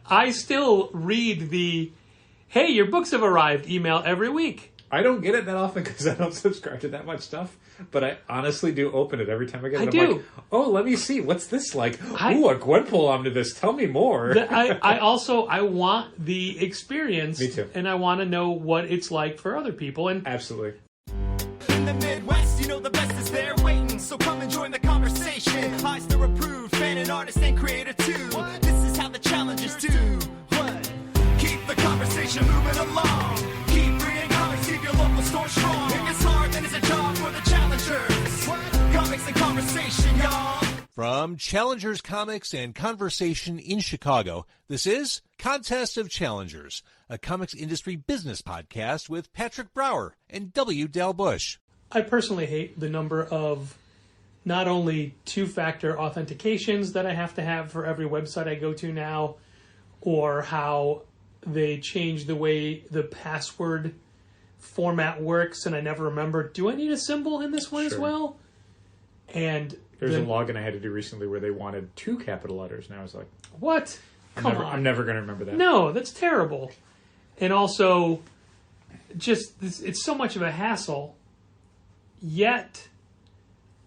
I still read the, hey, your books have arrived email every week. I don't get it that often because I don't subscribe to that much stuff, but I honestly do open it every time I get it. I'm like, oh, let me see. What's this like? Ooh, a Gwenpool onto this. Tell me more. I want the experience. Me too. And I want to know what it's like for other people. And absolutely. In the Midwest, you know the best is there waiting, so come and join the conversation. Highs the approved, fan and artist and creator too. This is how the challengers do. What? Keep the conversation moving along. Keep reading comics, keep your local store strong. If it's hard, then it's a job for the challengers. Comics and conversation, y'all. From Challengers Comics and Conversation in Chicago, this is Contest of Challengers, a comics industry business podcast with Patrick Brower and W. Dale Bush. I personally hate the number of not only two-factor authentications that I have to have for every website I go to now, or how they change the way the password format works, and I never remember, do I need a symbol in this one as well? And there's a login I had to do recently where they wanted 2 capital letters, and I was like, what? Come on. I'm never going to remember that. No, that's terrible. And also, just, it's so much of a hassle. Yet,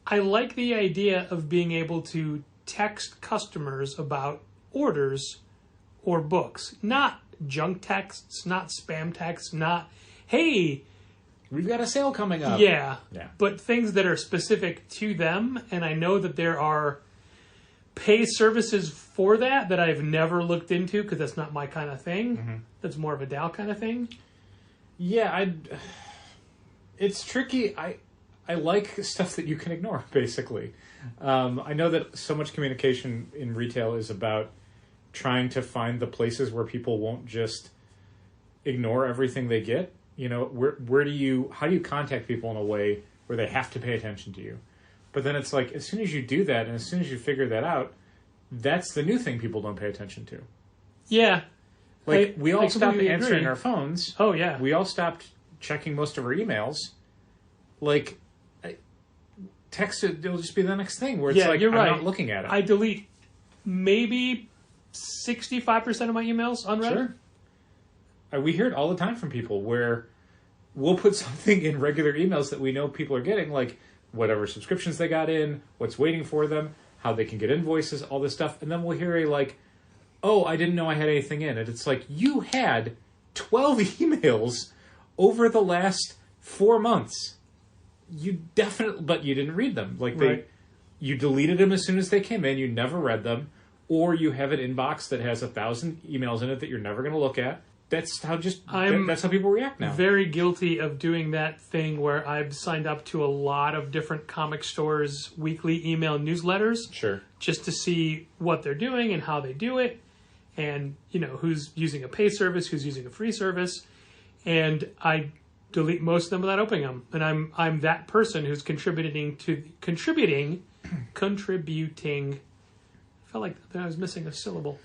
I like the idea of being able to text customers about orders or books. Not junk texts, not spam texts, not, hey, we've got a sale coming up. Yeah. But things that are specific to them, and I know that there are pay services for that I've never looked into because that's not my kind of thing. Mm-hmm. That's more of a Dow kind of thing. Yeah, it's tricky. I like stuff that you can ignore, basically. I know that so much communication in retail is about trying to find the places where people won't just ignore everything they get. You know, how do you contact people in a way where they have to pay attention to you? But then it's like, as soon as you do that, and as soon as you figure that out, that's the new thing people don't pay attention to. Yeah. Like, we all stopped answering our phones. Oh, yeah. We all stopped checking most of our emails. Like, text, it'll just be the next thing where it's like, I'm not looking at it. I delete maybe 65% of my emails unread. Sure. We hear it all the time from people where we'll put something in regular emails that we know people are getting, like whatever subscriptions they got in, what's waiting for them, how they can get invoices, all this stuff. And then we'll hear oh, I didn't know I had anything in it. It's like, you had 12 emails over the last 4 months. You definitely, but you didn't read them. Like you deleted them as soon as they came in. You never read them, or you have an inbox that has 1,000 emails in it that you're never going to look at. That's how people react now. Very guilty of doing that thing where I've signed up to a lot of different comic stores' weekly email newsletters. Sure. Just to see what they're doing and how they do it, and who's using a pay service, who's using a free service, and I delete most of them without opening them. And I'm that person who's contributing. I felt like I was missing a syllable.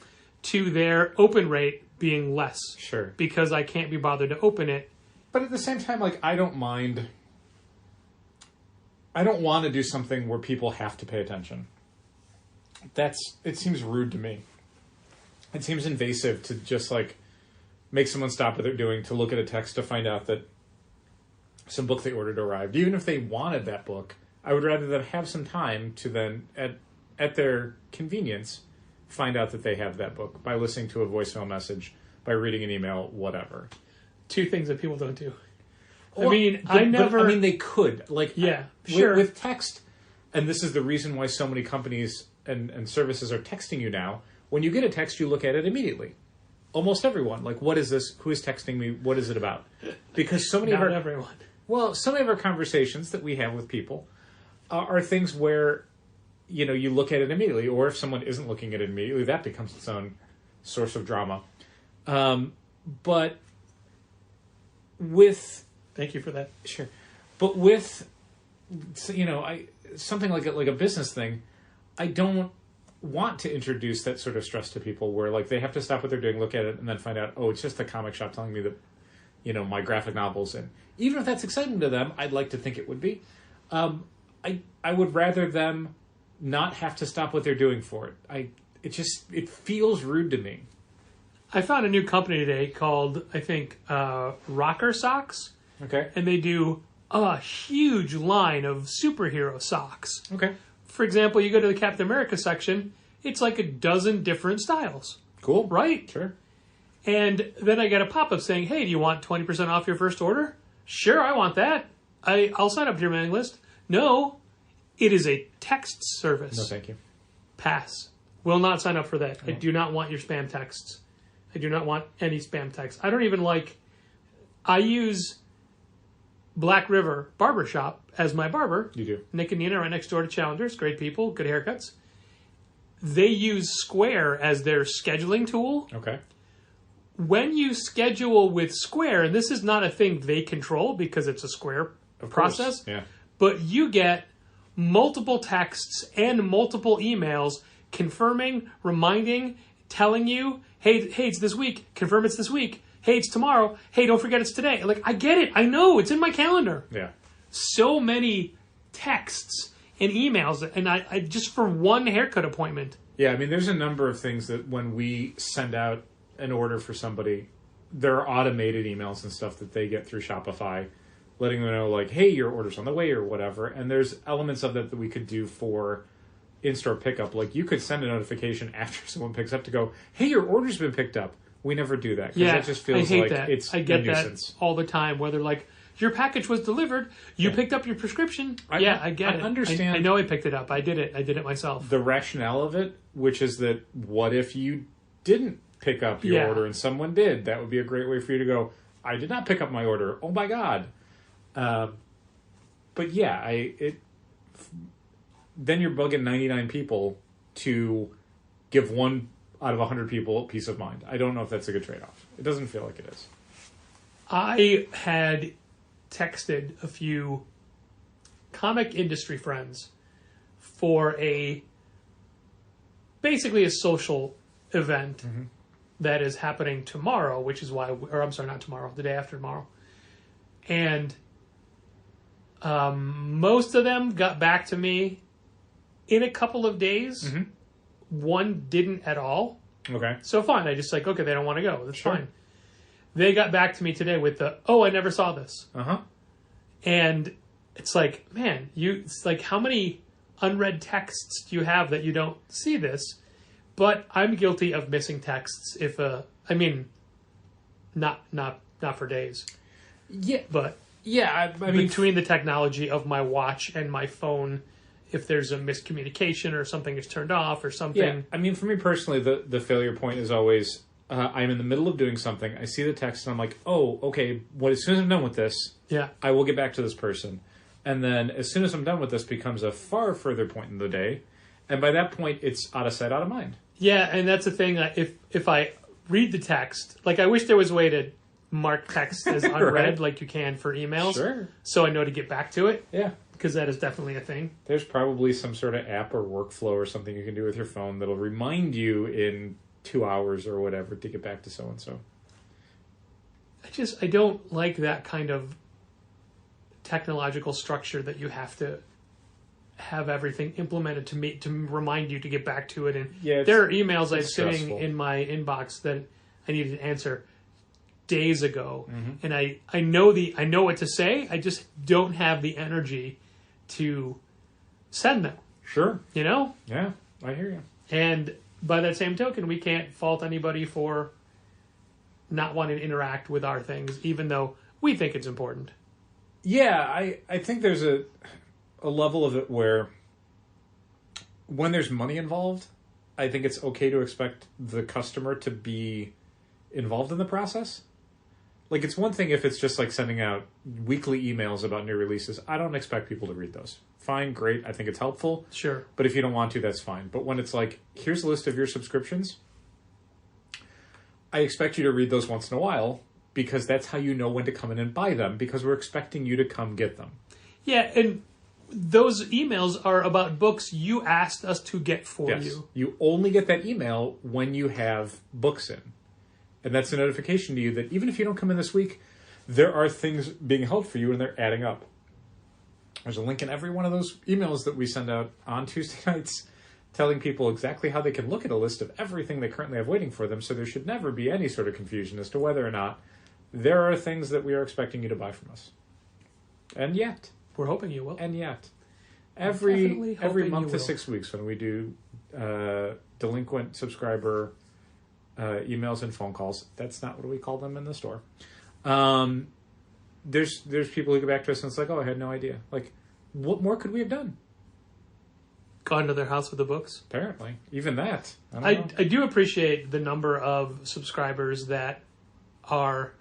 To their open rate being less. Sure. Because I can't be bothered to open it. But at the same time, I don't mind. I don't want to do something where people have to pay attention. It seems rude to me. It seems invasive to just make someone stop what they're doing to look at a text to find out that some book they ordered arrived. Even if they wanted that book, I would rather them have some time to then, at their convenience, find out that they have that book by listening to a voicemail message, by reading an email, whatever. 2 things that people don't do. Well, they could. Sure. With text, and this is the reason why so many companies and services are texting you now. When you get a text, you look at it immediately. Almost everyone. What is this? Who is texting me? What is it about? Because so many everyone. Well, so many of our conversations that we have with people are things where, you look at it immediately, or if someone isn't looking at it immediately, that becomes its own source of drama. But with... Thank you for that. Sure. But with, something like a business thing, I don't want to introduce that sort of stress to people where, they have to stop what they're doing, look at it, and then find out, oh, it's just the comic shop telling me that, my graphic novel's in. Even if that's exciting to them, I'd like to think it would be. I would rather them not have to stop what they're doing for it. It feels rude to me. I found a new company today called, I think, Rocker Socks. Okay. And they do a huge line of superhero socks. Okay. For example, you go to the Captain America section, it's like a dozen different styles. Cool. Right? Sure. And then I get a pop-up saying, hey, do you want 20% off your first order? Sure, I want that. I'll sign up to your mailing list. No, it is a text service. No, thank you. Pass. Will not sign up for that. I do not want your spam texts. I do not want any spam texts. I don't even like... I use Black River Barbershop as my barber. You do. Nick and Nina right next door to Challengers. Great people. Good haircuts. They use Square as their scheduling tool. Okay. When you schedule with Square, and this is not a thing they control because it's a Square process, Yeah. but you get multiple texts and multiple emails confirming, reminding, telling you, hey, it's this week. Confirm it's this week. Hey, it's tomorrow. Hey, don't forget it's today. Like, I get it. I know. It's in my calendar. Yeah. So many texts and emails, and I just for one haircut appointment. Yeah, I mean, there's a number of things that when we send out an order for somebody, there are automated emails and stuff that they get through Shopify, letting them know, like, hey, your order's on the way or whatever. And there's elements of that we could do for in-store pickup. Like, you could send a notification after someone picks up to go, hey, your order's been picked up. We never do that. Yeah, that just feels I hate like that. it's I get a nuisance. that all the time, where they're like, your package was delivered. You picked up your prescription. I get it. Understand. I know I picked it up. I did it myself. The rationale of it, which is that what if you didn't pick up your order and someone did? That would be a great way for you to go, I did not pick up my order. Oh my God. But yeah, then you're bugging 99 people to give one out of 100 people peace of mind. I don't know if that's a good trade-off. It doesn't feel like it is. I had texted a few comic industry friends for basically a social event that is happening tomorrow, which is why, I'm sorry, not tomorrow, the day after tomorrow. And most of them got back to me in a couple of days. Mm-hmm. One didn't at all. Okay. So fine. I just okay, they don't want to go. That's Sure. fine. They got back to me today with I never saw this. Uh-huh. And it's like, man, it's like, how many unread texts do you have that you don't see this? But I'm guilty of missing texts not for days. Yeah. But Yeah, I mean, between the technology of my watch and my phone, if there's a miscommunication or something is turned off or something. yeah. I mean, for me personally, the failure point is always I'm in the middle of doing something. I see the text and I'm like, oh, okay. As soon as I'm done with this, Yeah. I will get back to this person. And then as soon as I'm done with this, becomes a far further point in the day, and by that point, it's out of sight, out of mind. Yeah, and that's the thing. If I read the text, like I wish there was a way to mark text as unread, Right. like you can for emails. Sure. So I know to get back to it. Yeah. Because that is definitely a thing. There's probably some sort of app or workflow or something you can do with your phone that'll remind you in 2 hours or whatever to get back to so-and-so. I don't like that kind of technological structure that you have to have everything implemented to remind you to get back to it. And Yeah, there are emails I've it's sitting stressful. in my inbox that I needed to answer days ago, Mm-hmm. and I know what to say. I just don't have the energy to send them. Sure. You know, Yeah, I hear you. and by that same token, we can't fault anybody for not wanting to interact with our things, even though we think it's important. Yeah, I think there's a level of it where when there's money involved, I think it's okay to expect the customer to be involved in the process. Like, it's one thing if it's just like sending out weekly emails about new releases. I don't expect people to read those. Fine, great. I think it's helpful. Sure. But if you don't want to, that's fine. But when it's like, here's a list of your subscriptions, I expect you to read those once in a while, because that's how you know when to come in and buy them, because we're expecting you to come get them. Yeah, and those emails are about books you asked us to get for Yes. you. You only get that email when you have books in. And that's a notification to you that even if you don't come in this week, there are things being held for you and they're adding up. There's a link in every one of those emails that we send out on Tuesday nights telling people exactly how they can look at a list of everything they currently have waiting for them, so there should never be any sort of confusion as to whether or not there are things that we are expecting you to buy from us. And yet. We're hoping you will. And yet. Definitely Every hoping month you to will. 6 weeks when we do delinquent subscriber emails and phone calls, that's not what we call them in the store. There's people who go back to us and it's like, oh, I had no idea. Like, what more could we have done? Gone to their house with the books. Apparently. Even that. I don't know. I do appreciate the number of subscribers that are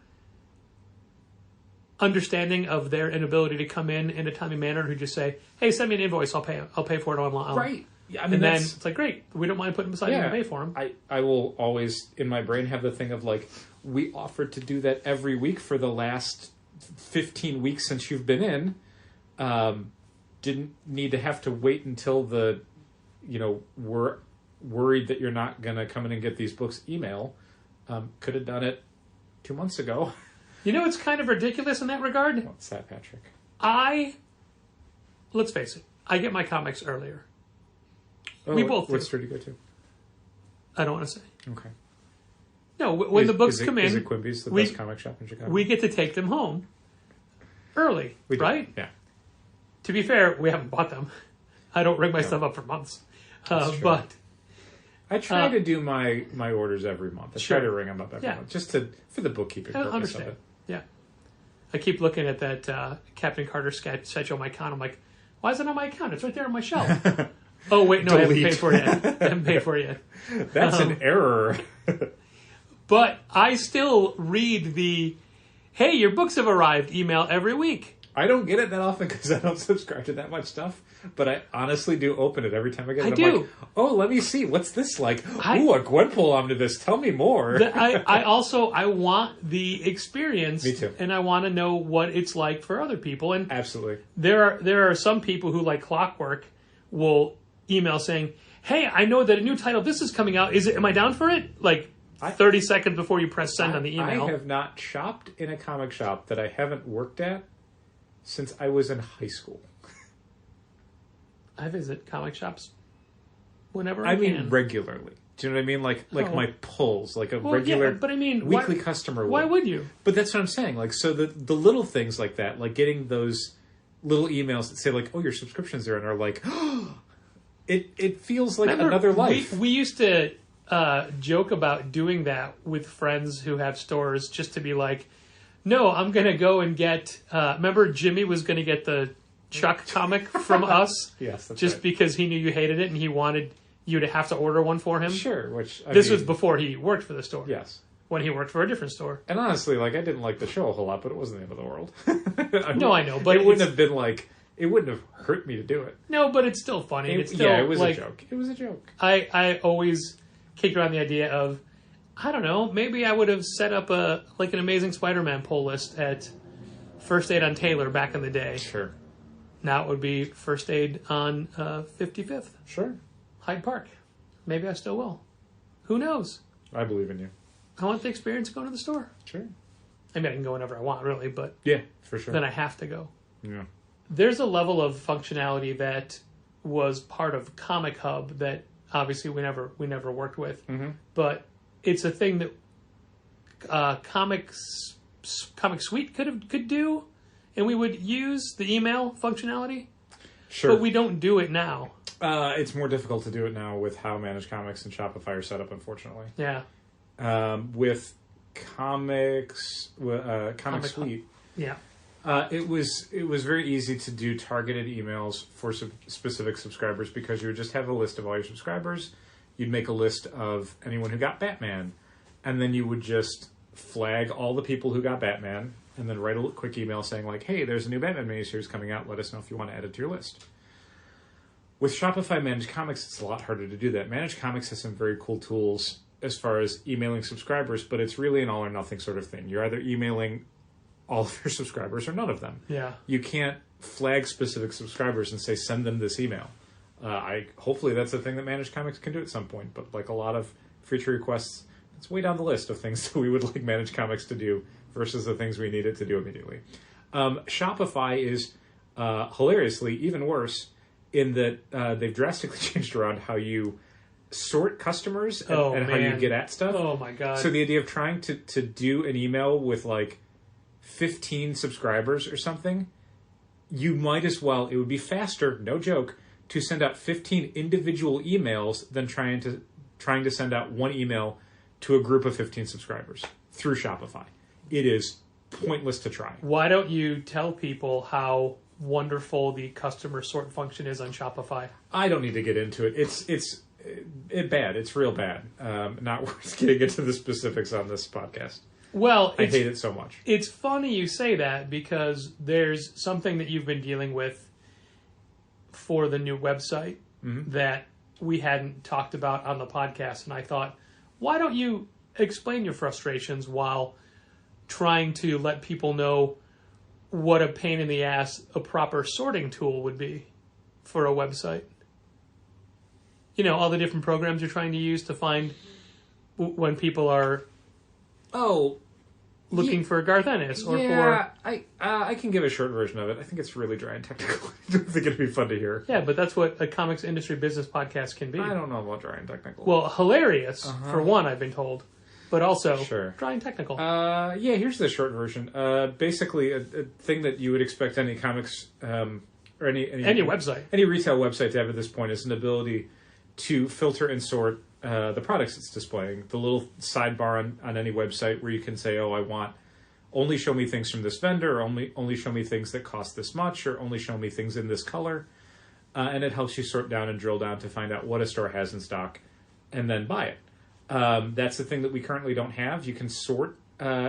understanding of their inability to come in a timely manner, who just say, hey, send me an invoice, I'll pay for it online. Right. Yeah, I mean, and then it's like, great, we don't mind putting them aside and pay for them. I will always, in my brain, have the thing of like, we offered to do that every week for the last 15 weeks since you've been in. Didn't need to have to wait until we're worried that you're not going to come in and get these books email. Could have done it 2 months ago. You know, it's kind of ridiculous in that regard. What's that, Patrick? Let's face it, I get my comics earlier. Oh, We both do. What store do you go to? I don't want to say. Okay. No, when the books come in, is it Quimby's the best comic shop in Chicago? we get to take them home early, We do. right? Yeah. To be fair, we haven't bought them. I don't ring my stuff up for months. That's true. But I try to do my orders every month. I Sure. try to ring them up every month, just for the bookkeeping I purpose understand. of it. Yeah. I keep looking at that Captain Carter sketch on my account. I'm like, why is it on my account? It's right there on my shelf. Oh, wait, no, I haven't Delete. paid for it yet. I haven't paid for it yet. That's an error. But I still read the, hey, your books have arrived email every week. I don't get it that often because I don't subscribe to that much stuff, but I honestly do open it every time I get it. I I'm do. like, oh, let me see. What's this like? Ooh, a Gwenpool omnibus. Tell me more. I want the experience. Me too. And I want to know what it's like for other people. And Absolutely. there are some people who, like clockwork, will email saying, hey, I know that a new title, this is coming out. Am I down for it? Like 30 seconds before you press send on the email. I have not shopped in a comic shop that I haven't worked at since I was in high school. I visit comic shops whenever I I mean can. regularly. Do you know what I mean? Like my pulls, like a Well, regular yeah, but I mean, weekly why- customer would. Why would you? But that's what I'm saying. Like, so the little things like that, like getting those little emails that say like, oh, your subscriptions are in, are like, it feels like Remember, another life. We used to joke about doing that with friends who have stores, just to be like, no, I'm going to go and get... remember Jimmy was going to get the Chuck comic from us? Yes, that's just right. because he knew you hated it and he wanted you to have to order one for him. Sure, which This was before he worked for the store. Yes. When he worked for a different store. And honestly, like, I didn't like the show a whole lot, but it wasn't the end of the world. No, I know, but it wouldn't it's- have been like, it wouldn't have hurt me to do it. No, but it's still funny. It's still, yeah, it was like, a joke. It was a joke. I always kicked around the idea of, I don't know, maybe I would have set up an Amazing Spider-Man poll list at First Aid on Taylor back in the day. Sure. Now it would be First Aid on 55th, Sure. Hyde Park. Maybe I still will. Who knows? I believe in you. I want the experience of going to the store. Sure. I mean, I can go whenever I want, really, but Yeah, for sure. then I have to go. Yeah. There's a level of functionality that was part of Comic Hub that obviously we never worked with, but it's a thing that Comic Suite could do, and we would use the email functionality. Sure. But we don't do it now. It's more difficult to do it now with how Managed Comics and Shopify are set up, unfortunately. Yeah. With Comic Suite, Yeah. it was very easy to do targeted emails for specific subscribers because you would just have a list of all your subscribers. You'd make a list of anyone who got Batman, and then you would just flag all the people who got Batman, and then write a quick email saying like, "Hey, there's a new Batman miniseries coming out. Let us know if you want to add it to your list." With Shopify Managed Comics, it's a lot harder to do that. Managed Comics has some very cool tools as far as emailing subscribers, but it's really an all or nothing sort of thing. You're either emailing all of your subscribers or none of them. Yeah. You can't flag specific subscribers and say, send them this email. Hopefully that's a thing that Managed Comics can do at some point, but like a lot of feature requests, it's way down the list of things that we would like Managed Comics to do versus the things we need it to do immediately. Shopify is hilariously even worse in that they've drastically changed around how you sort customers and how you get at stuff. Oh my God. So the idea of trying to do an email with like 15 subscribers or something, you might as well, it would be faster, no joke, to send out 15 individual emails than trying to send out one email to a group of 15 subscribers through Shopify. It is pointless to try. Why don't you tell people how wonderful the customer sort function is on Shopify? I don't need to get into it. It's bad. It's real bad. Not worth getting into the specifics on this podcast. Well, I hate it so much. It's funny you say that because there's something that you've been dealing with for the new website that we hadn't talked about on the podcast. And I thought, why don't you explain your frustrations while trying to let people know what a pain in the ass a proper sorting tool would be for a website? You know, all the different programs you're trying to use to find when people are looking for Garth Ennis or for... I can give a short version of it. I think it's really dry and technical. I don't think it'd be fun to hear. Yeah, but that's what a comics industry business podcast can be. I don't know about dry and technical. Well, hilarious, for one, I've been told. But also, dry and technical. Yeah, here's the short version. Basically, a thing that you would expect any comics or any website, any retail website to have at this point is an ability to filter and sort the products it's displaying. The little sidebar on any website where you can say, "Oh, I want only show me things from this vendor, or only show me things that cost this much, or only show me things in this color," and it helps you sort down and drill down to find out what a store has in stock, and then buy it. That's the thing that we currently don't have. You can sort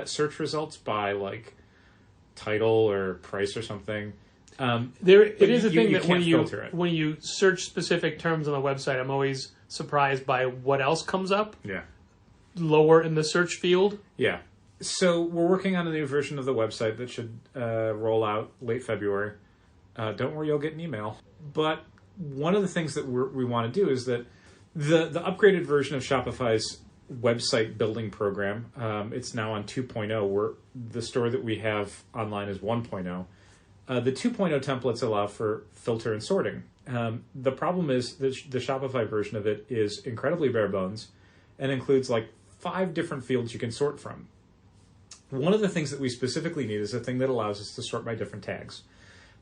search results by like title or price or something. It is a thing that when you search specific terms on the website, I'm always surprised by what else comes up. Yeah. Lower in the search field. Yeah. So we're working on a new version of the website that should roll out late February. Don't worry, you'll get an email. But one of the things that we want to do is that the upgraded version of Shopify's website building program, it's now on 2.0, where the store that we have online is 1.0. The 2.0 templates allow for filter and sorting. The problem is that the Shopify version of it is incredibly bare bones and includes like 5 different fields you can sort from. One of the things that we specifically need is a thing that allows us to sort by different tags.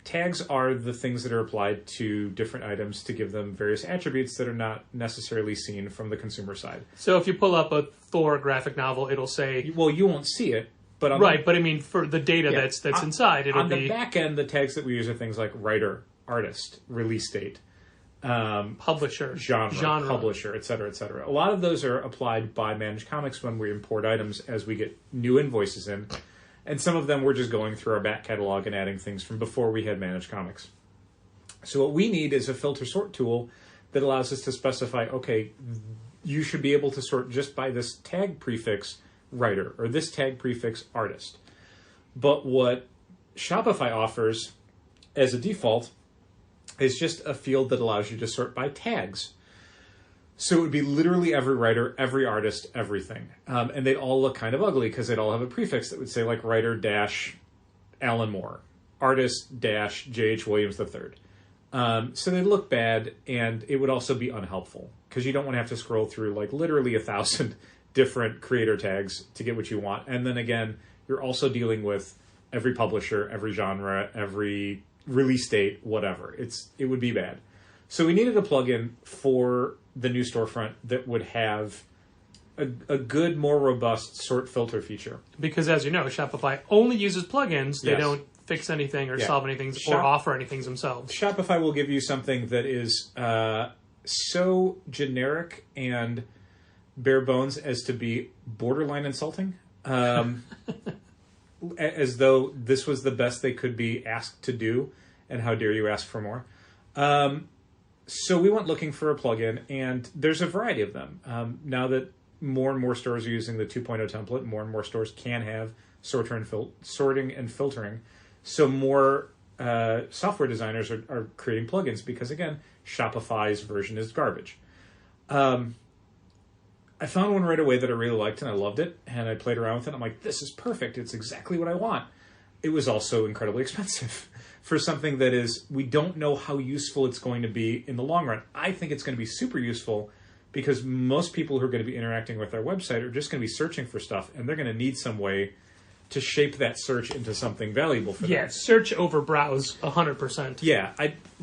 Tags are the things that are applied to different items to give them various attributes that are not necessarily seen from the consumer side. So if you pull up a Thor graphic novel, it'll say... Well, you won't see it. But but I mean, for the data that's inside, it'll be... On the back end, the tags that we use are things like writer, artist, release date, publisher, genre, publisher, et cetera, et cetera. A lot of those are applied by Managed Comics when we import items as we get new invoices in. And some of them we're just going through our back catalog and adding things from before we had Managed Comics. So what we need is a filter sort tool that allows us to specify, okay, you should be able to sort just by this tag prefix writer or this tag prefix artist. But what Shopify offers as a default is just a field that allows you to sort by tags. So it would be literally every writer, every artist, everything. And they'd all look kind of ugly because they'd all have a prefix that would say like writer dash Alan Moore, artist dash J.H. Williams III. So they'd look bad, and it would also be unhelpful because you don't want to have to scroll through like literally 1,000 different creator tags to get what you want. And then again, you're also dealing with every publisher, every genre, every release date, whatever. It would be bad. So we needed a plugin for the new storefront that would have a good, more robust sort filter feature. Because as you know, Shopify only uses plugins. They don't fix anything or solve anything or offer anything themselves. Shopify will give you something that is so generic and bare bones as to be borderline insulting. As though this was the best they could be asked to do, and how dare you ask for more. So we went looking for a plugin, and there's a variety of them. Now that more and more stores are using the 2.0 template, more and more stores can have sorting and filtering. So more software designers are creating plugins because, again, Shopify's version is garbage. I found one right away that I really liked, and I loved it, and I played around with it. I'm like, this is perfect. It's exactly what I want. it was also incredibly expensive for something that is, we don't know how useful it's going to be in the long run. I think it's going to be super useful because most people who are going to be interacting with our website are just going to be searching for stuff, and they're going to need some way to shape that search into something valuable for them. Yeah, search over browse, 100%. Yeah,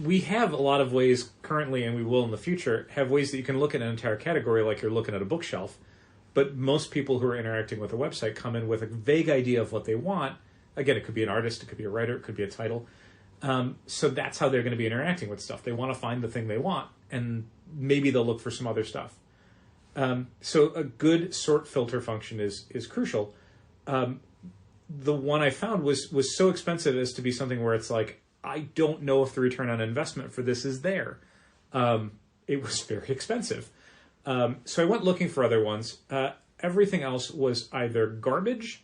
we have a lot of ways currently, and we will in the future, have ways that you can look at an entire category like you're looking at a bookshelf. But most people who are interacting with a website come in with a vague idea of what they want. Again, it could be an artist, it could be a writer, it could be a title. So that's how they're going to be interacting with stuff. They want to find the thing they want, and maybe they'll look for some other stuff. So a good sort filter function is crucial. The one I found was so expensive as to be something where it's like, I don't know if the return on investment for this is there. It was very expensive. So I went looking for other ones. Everything else was either garbage,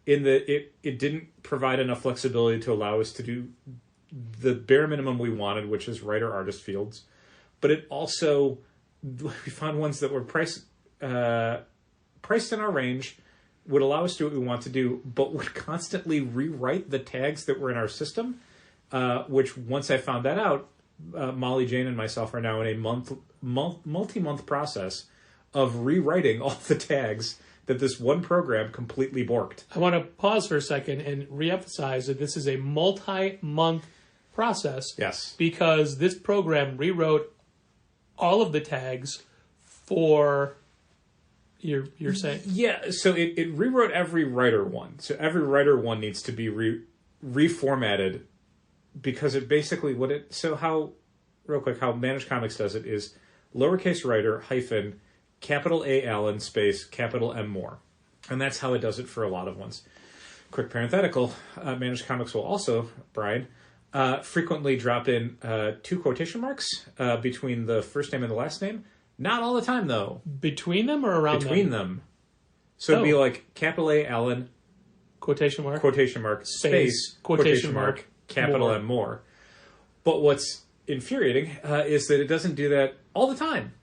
in that it didn't provide enough flexibility to allow us to do the bare minimum we wanted, which is writer artist fields. But it also, we found ones that were priced in our range, would allow us to do what we want to do, but would constantly rewrite the tags that were in our system, which once I found that out, Molly, Jane, and myself are now in a multi-month process of rewriting all the tags that this one program completely borked. I want to pause for a second and reemphasize that this is a multi-month process. Yes. Because this program rewrote all of the tags for... You're saying? Yeah, so it rewrote every writer one. So every writer one needs to be reformatted because it basically how Managed Comics does it is lowercase writer hyphen capital A Allen space capital M Moore. And that's how it does it for a lot of ones. Quick parenthetical, Managed Comics will also, Brian, frequently drop in 2 quotation marks between the first name and the last name. Not all the time, though. Between them or around Between them. So it'd be like capital A Allen, quotation mark, space, quotation mark, capital Moore. M Moore. But what's infuriating is that it doesn't do that all the time.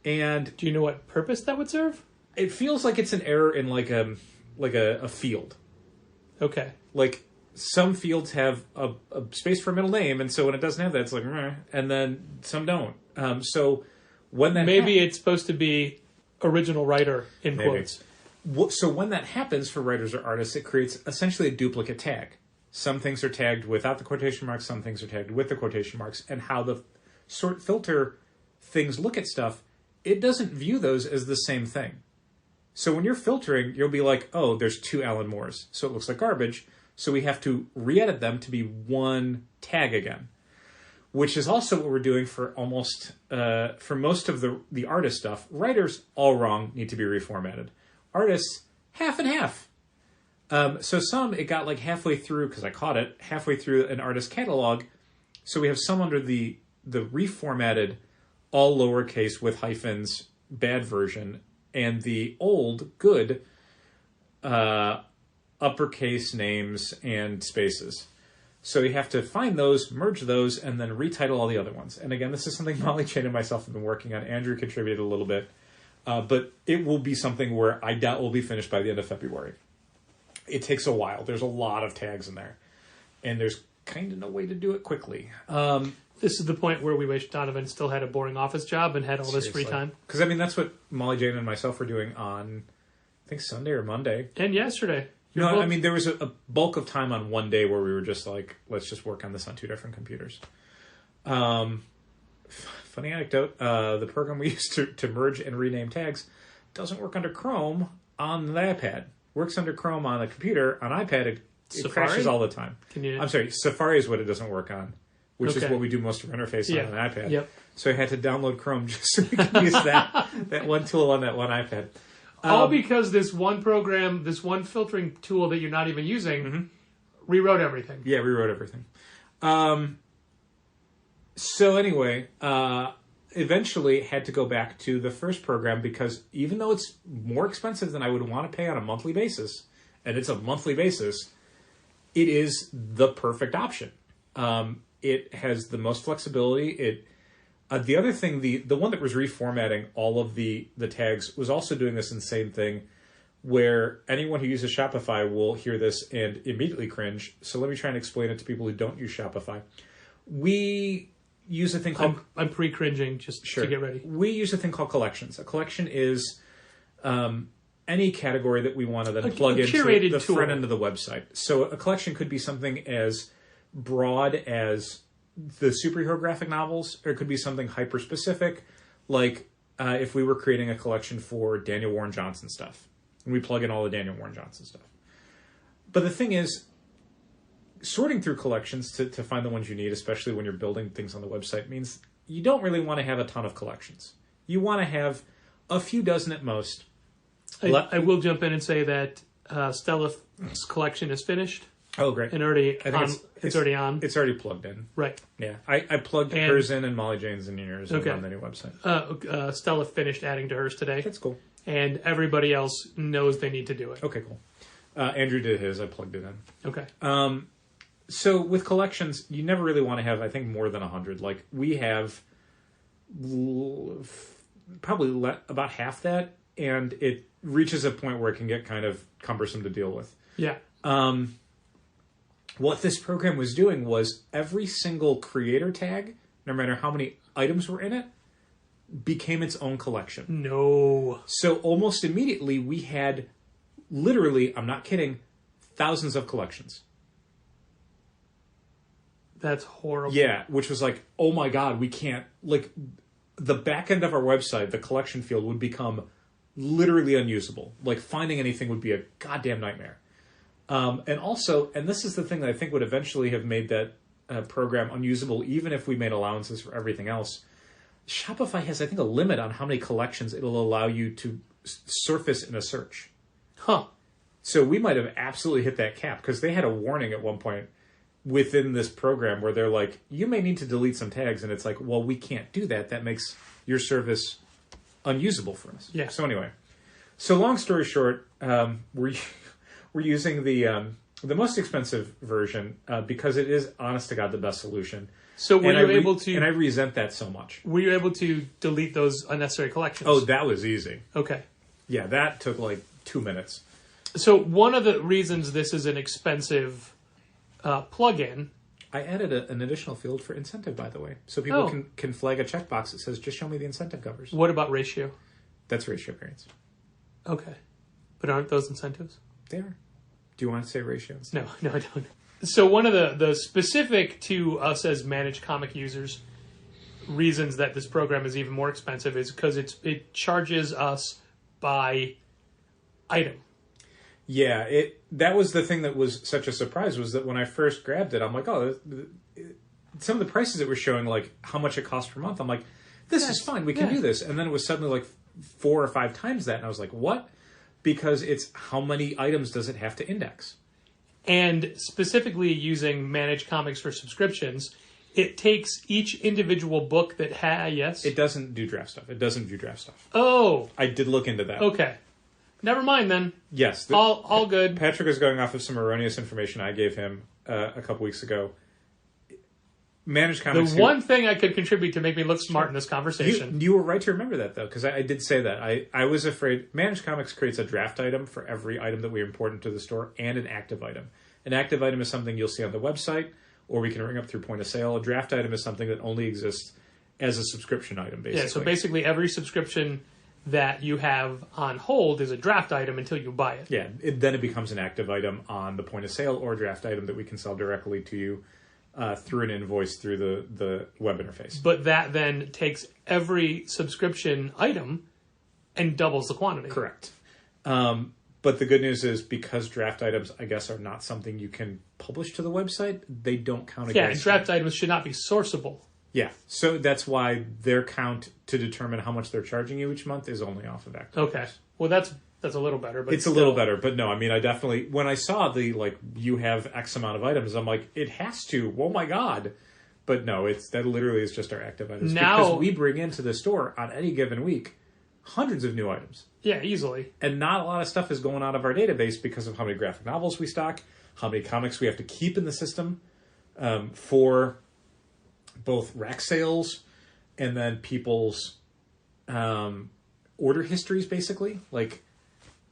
And do you know what purpose that would serve? It feels like it's an error in like a field. Okay. Like some fields have a space for a middle name, and so when it doesn't have that, it's like, meh, and then some don't. So when that it's supposed to be original writer in quotes. So when that happens for writers or artists, it creates essentially a duplicate tag. Some things are tagged without the quotation marks, some things are tagged with the quotation marks, and how the sort filter things look at stuff, it doesn't view those as the same thing. So when you're filtering, you'll be like, oh, there's 2 Alan Moores, so it looks like garbage, so we have to re-edit them to be one tag again. Which is also what we're doing for for most of the artist stuff. Writers, all wrong, need to be reformatted. Artists, half and half. So some, it got like halfway through, because I caught it, halfway through an artist catalog. So we have some under the reformatted, all lowercase with hyphens, bad version, and the old, good, uppercase names and spaces. So you have to find those, merge those, and then retitle all the other ones. And again, this is something Molly, Jane, and myself have been working on. Andrew contributed a little bit. But it will be something where I doubt will be finished by the end of February. It takes a while. There's a lot of tags in there. And there's kind of no way to do it quickly. This is the point where we wish Donovan still had a boring office job and had all this free time. Because, I mean, that's what Molly, Jane, and myself were doing on, I think, Sunday or Monday. And yesterday. No, I mean, there was a bulk of time on one day where we were just like, let's just work on this on 2 different computers. Funny anecdote, the program we use to merge and rename tags doesn't work under Chrome on the iPad. Works under Chrome on a computer. On iPad, it crashes all the time. I'm sorry, Safari is what it doesn't work on, which is what we do most of our interface on an iPad. Yep. So I had to download Chrome just so we could use that one tool on that one iPad. All because this one program, this one filtering tool that you're not even using, rewrote everything. Yeah, rewrote everything. So anyway, eventually had to go back to the first program because even though it's more expensive than I would want to pay on a monthly basis, and it's a monthly basis, it is the perfect option. It has the most flexibility. The other thing, the one that was reformatting all of the tags was also doing this insane thing where anyone who uses Shopify will hear this and immediately cringe. So let me try and explain it to people who don't use Shopify. We use a thing called... I'm pre-cringing just to get ready. We use a thing called collections. A collection is any category that we want to then plug into the front end of the website. So a collection could be something as broad as the superhero graphic novels, or it could be something hyper-specific, like if we were creating a collection for Daniel Warren Johnson stuff. And we plug in all the Daniel Warren Johnson stuff. But the thing is, sorting through collections to find the ones you need, especially when you're building things on the website, means you don't really want to have a ton of collections. You want to have a few dozen at most. I will jump in and say that Stella's collection is finished. Oh, great. And it's already on. It's already plugged in. Right. Yeah. I plugged hers in and Molly Jane's in yours on the new website. Stella finished adding to hers today. That's cool. And everybody else knows they need to do it. Okay, cool. Andrew did his. I plugged it in. Okay. So with collections, you never really want to have, I think, more than 100. Like, we have probably about half that, and it reaches a point where it can get kind of cumbersome to deal with. Yeah. What this program was doing was every single creator tag, no matter how many items were in it, became its own collection. No. So almost immediately, we had literally, I'm not kidding, thousands of collections. That's horrible. Yeah, which was like, oh my God, we can't, like, the back end of our website, the collection field would become literally unusable. Like, finding anything would be a goddamn nightmare. And also, and this is the thing that I think would eventually have made that program unusable, even if we made allowances for everything else. Shopify has, I think, a limit on how many collections it'll allow you to surface in a search. Huh. So we might have absolutely hit that cap, because they had a warning at one point within this program where they're like, you may need to delete some tags. And it's like, well, we can't do that. That makes your service unusable for us. Yeah. So anyway, so long story short, we're using the most expensive version because it is, honest to God, the best solution. So were you able to... And I resent that so much. Were you able to delete those unnecessary collections? Oh, that was easy. Okay. Yeah, that took like 2 minutes. So one of the reasons this is an expensive plugin... I added an additional field for incentive, by the way. So people can flag a checkbox that says, just show me the incentive covers. What about ratio? That's ratio variance. Okay. But aren't those incentives? They are. Do you want to say ratios? No, I don't. So one of the specific to us as managed comic users reasons that this program is even more expensive is because it charges us by item. Yeah, that was the thing that was such a surprise, was that when I first grabbed it, I'm like, oh, some of the prices that were showing, like how much it costs per month, I'm like, this is fine, we can do this. And then it was suddenly like 4 or 5 times that, and I was like, what? Because it's how many items does it have to index? And specifically using managed comics for subscriptions, it takes each individual book that yes? It doesn't do draft stuff. It doesn't view draft stuff. Oh. I did look into that. Okay. Never mind then. Yes. All good. Patrick is going off of some erroneous information I gave him a couple weeks ago. Managed comics... The one thing I could contribute to make me look smart in this conversation. You were right to remember that, though, because I did say that. I was afraid... Managed Comics creates a draft item for every item that we import into the store, and an active item. An active item is something you'll see on the website, or we can ring up through point of sale. A draft item is something that only exists as a subscription item, basically. Yeah, so basically every subscription that you have on hold is a draft item until you buy it. Yeah, then it becomes an active item on the point of sale, or a draft item that we can sell directly to you through an invoice through the web interface. But that then takes every subscription item and doubles the quantity. Correct. But the good news is, because draft items, I guess, are not something you can publish to the website, they don't count against draft items should not be sourceable. Yeah, so that's why their count to determine how much they're charging you each month is only off of active. Okay. Well, that's a little better. But it's a little better, but no, I mean, I definitely, when I saw the, like, you have X amount of items, I'm like, it has to. Oh my God. But no, that literally is just our active items. Now, because we bring into the store on any given week hundreds of new items. Yeah, easily. And not a lot of stuff is going out of our database because of how many graphic novels we stock, how many comics we have to keep in the system for both rack sales and then people's order histories, basically. Like,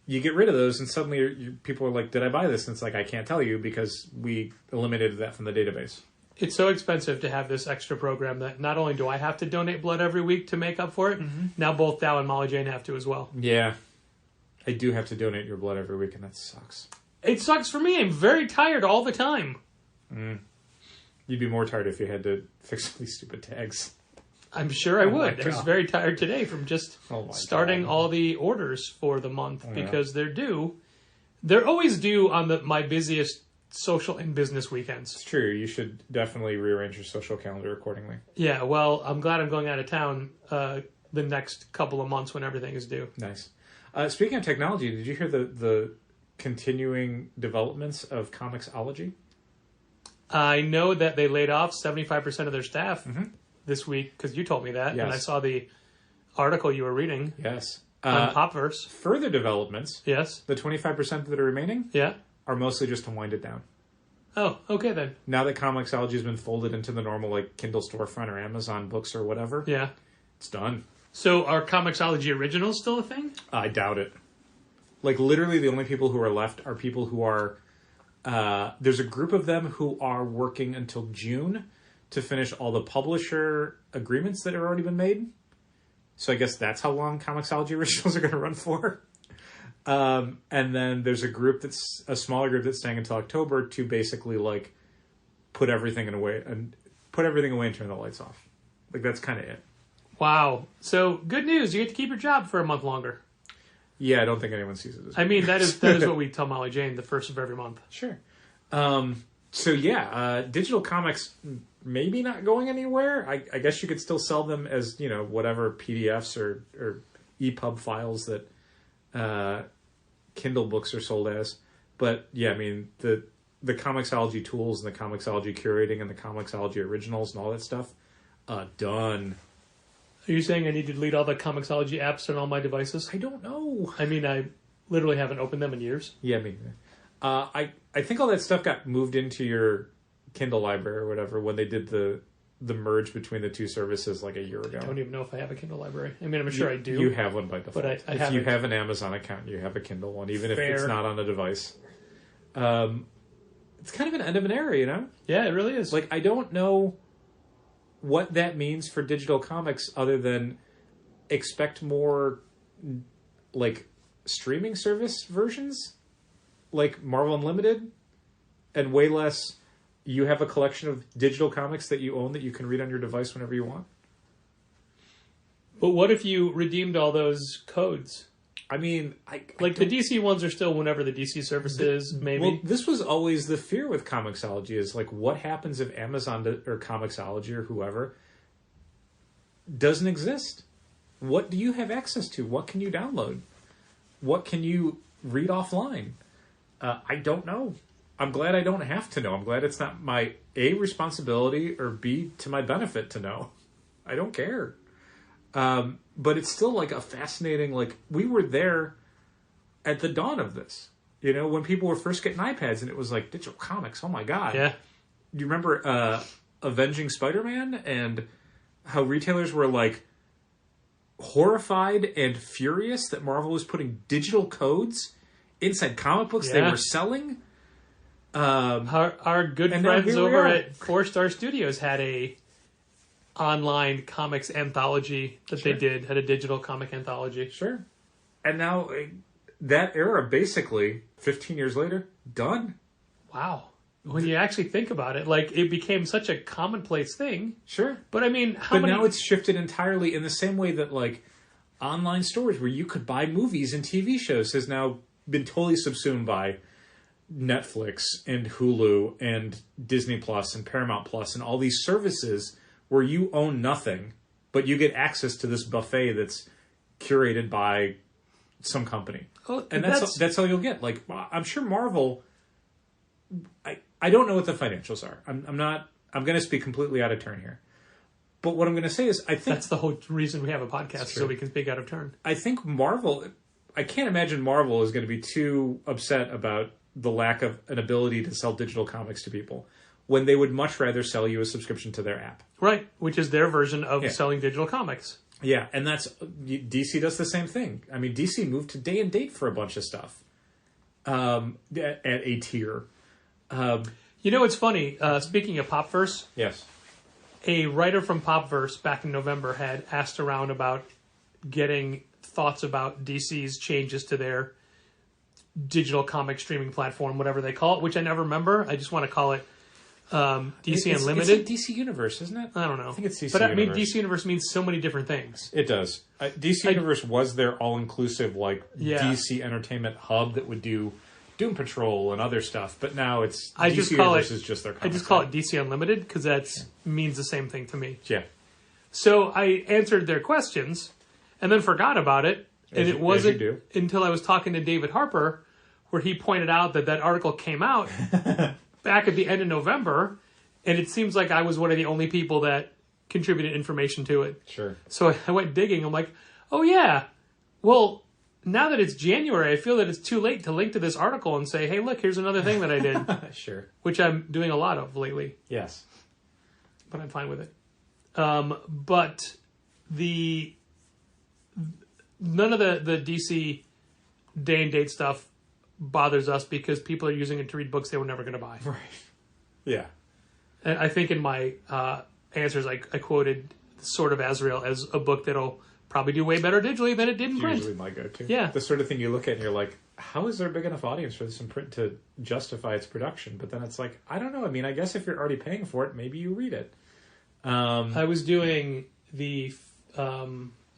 you get rid of those, and suddenly people are like, "Did I buy this?" And it's like, I can't tell you because we eliminated that from the database. It's so expensive to have this extra program that not only do I have to donate blood every week to make up for it, now both Dow and Molly Jane have to as well. Yeah, I do have to donate your blood every week, and that sucks. It sucks for me. I'm very tired all the time. You'd be more tired if you had to fix all these stupid tags. I'm sure I would. my I was God. very tired today from just starting God. all the orders for the month because they're due. They're always due on my busiest social and business weekends. It's true. You should definitely rearrange your social calendar accordingly. Yeah, well, I'm glad I'm going out of town the next couple of months when everything is due. Nice. Speaking of technology, did you hear the continuing developments of Comixology? I know that they laid off 75% of their staff this week because you told me that, Yes. and I saw the article you were reading Yes. on Popverse. Further developments, Yes. the 25% that are remaining Yeah. are mostly just to wind it down. Oh, okay then. Now that Comixology has been folded into the normal like Kindle storefront or Amazon books or whatever, Yeah. it's done. So are Comixology originals still a thing? I doubt it. Like literally the only people who are left are people who are there's a group of them who are working until June to finish all the publisher agreements that have already been made. So I guess that's how long Comixology originals are going to run for. And then there's a smaller group that's staying until October to basically like put everything away and turn the lights off. Like that's kind of it. Wow. So good news. You get to keep your job for a month longer. Yeah, I don't think anyone sees it as I mean, that is what we tell Molly Jane the first of every month. Sure. So yeah, digital comics maybe not going anywhere. I guess you could still sell them as, whatever PDFs or EPUB files that Kindle books are sold as. But yeah, I mean, the Comixology tools and the Comixology curating and the Comixology originals and all that stuff, done. Are you saying I need to delete all the Comixology apps on all my devices? I don't know. I mean, I literally haven't opened them in years. Yeah, me neither. I think all that stuff got moved into your Kindle library or whatever when they did the merge between the two services like a year ago. I don't even know if I have a Kindle library. I mean, I'm sure I do. You have one by default. But I if haven't. you have an Amazon account, you have a Kindle one, even if it's Fair. not on a device. It's kind of an end of an era, Yeah, it really is. Like, I don't know what that means for digital comics other than expect more, like, streaming service versions, like Marvel Unlimited, and way less you have a collection of digital comics that you own that you can read on your device whenever you want. But what if you redeemed all those codes? I mean, The DC ones are still whenever the DC service is, maybe. Well, this was always the fear with Comixology is like, what happens if Amazon or Comixology or whoever doesn't exist? What do you have access to? What can you download? What can you read offline? I don't know. I'm glad I don't have to know. I'm glad it's not my A, responsibility, or B, to my benefit to know. I don't care. But it's still like a fascinating, like, we were there at the dawn of this. When people were first getting iPads and it was like, digital comics, oh my God. Yeah. Do you remember Avenging Spider-Man and how retailers were like horrified and furious that Marvel was putting digital codes inside comic books they were selling? Our good and now friends here we over are. at 4-Star Studios had a online comics anthology that they did, had a digital comic anthology. Sure. And now that era, basically, 15 years later, done. Wow. When you actually think about it, like, it became such a commonplace thing. Sure. But I mean, now it's shifted entirely in the same way that, like, online stores where you could buy movies and TV shows has now been totally subsumed by Netflix and Hulu and Disney Plus and Paramount Plus and all these services where you own nothing, but you get access to this buffet that's curated by some company. Oh, and that's all you'll get. Like, I'm sure Marvel, I don't know what the financials are. I'm going to speak completely out of turn here. But what I'm going to say is, I think that's the whole reason we have a podcast, so we can speak out of turn. I think I can't imagine Marvel is going to be too upset about the lack of an ability to sell digital comics to people when they would much rather sell you a subscription to their app. Right, which is their version of selling digital comics. Yeah, and that's DC does the same thing. I mean, DC moved to day and date for a bunch of stuff at a tier. You know, it's funny. Speaking of Popverse, Yes. a writer from Popverse back in November had asked around about getting thoughts about DC's changes to their digital comic streaming platform, whatever they call it, which I never remember. I just want to call it DC Unlimited. It's a DC Universe, isn't it? I don't know. I think it's DC But I mean, Universe. DC Universe means so many different things. It does. DC Universe was their all-inclusive, DC entertainment hub that would do Doom Patrol and other stuff, but now it's DC Universe is just their comic. I just call it DC Unlimited because that means the same thing to me. Yeah. So I answered their questions and then forgot about it. And it wasn't until I was talking to David Harper where he pointed out that article came out back at the end of November, and it seems like I was one of the only people that contributed information to it. Sure. So I went digging. I'm like, oh yeah, well, now that it's January, I feel that it's too late to link to this article and say, hey, look, here's another thing that I did. Sure. Which I'm doing a lot of lately. Yes. But I'm fine with it. But none of the DC day and date stuff bothers us because people are using it to read books they were never going to buy. Right. Yeah. And I think in my answers, I quoted Sword of Azrael as a book that'll probably do way better digitally than it did in print. Usually my go-to. Yeah. The sort of thing you look at and you're like, how is there a big enough audience for this in print to justify its production? But then it's like, I don't know. I mean, I guess if you're already paying for it, maybe you read it. I was doing the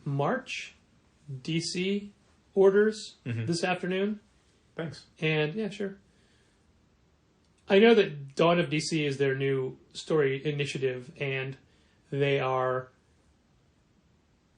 March DC orders this afternoon. Thanks. And yeah, sure. I know that Dawn of DC is their new story initiative, and they are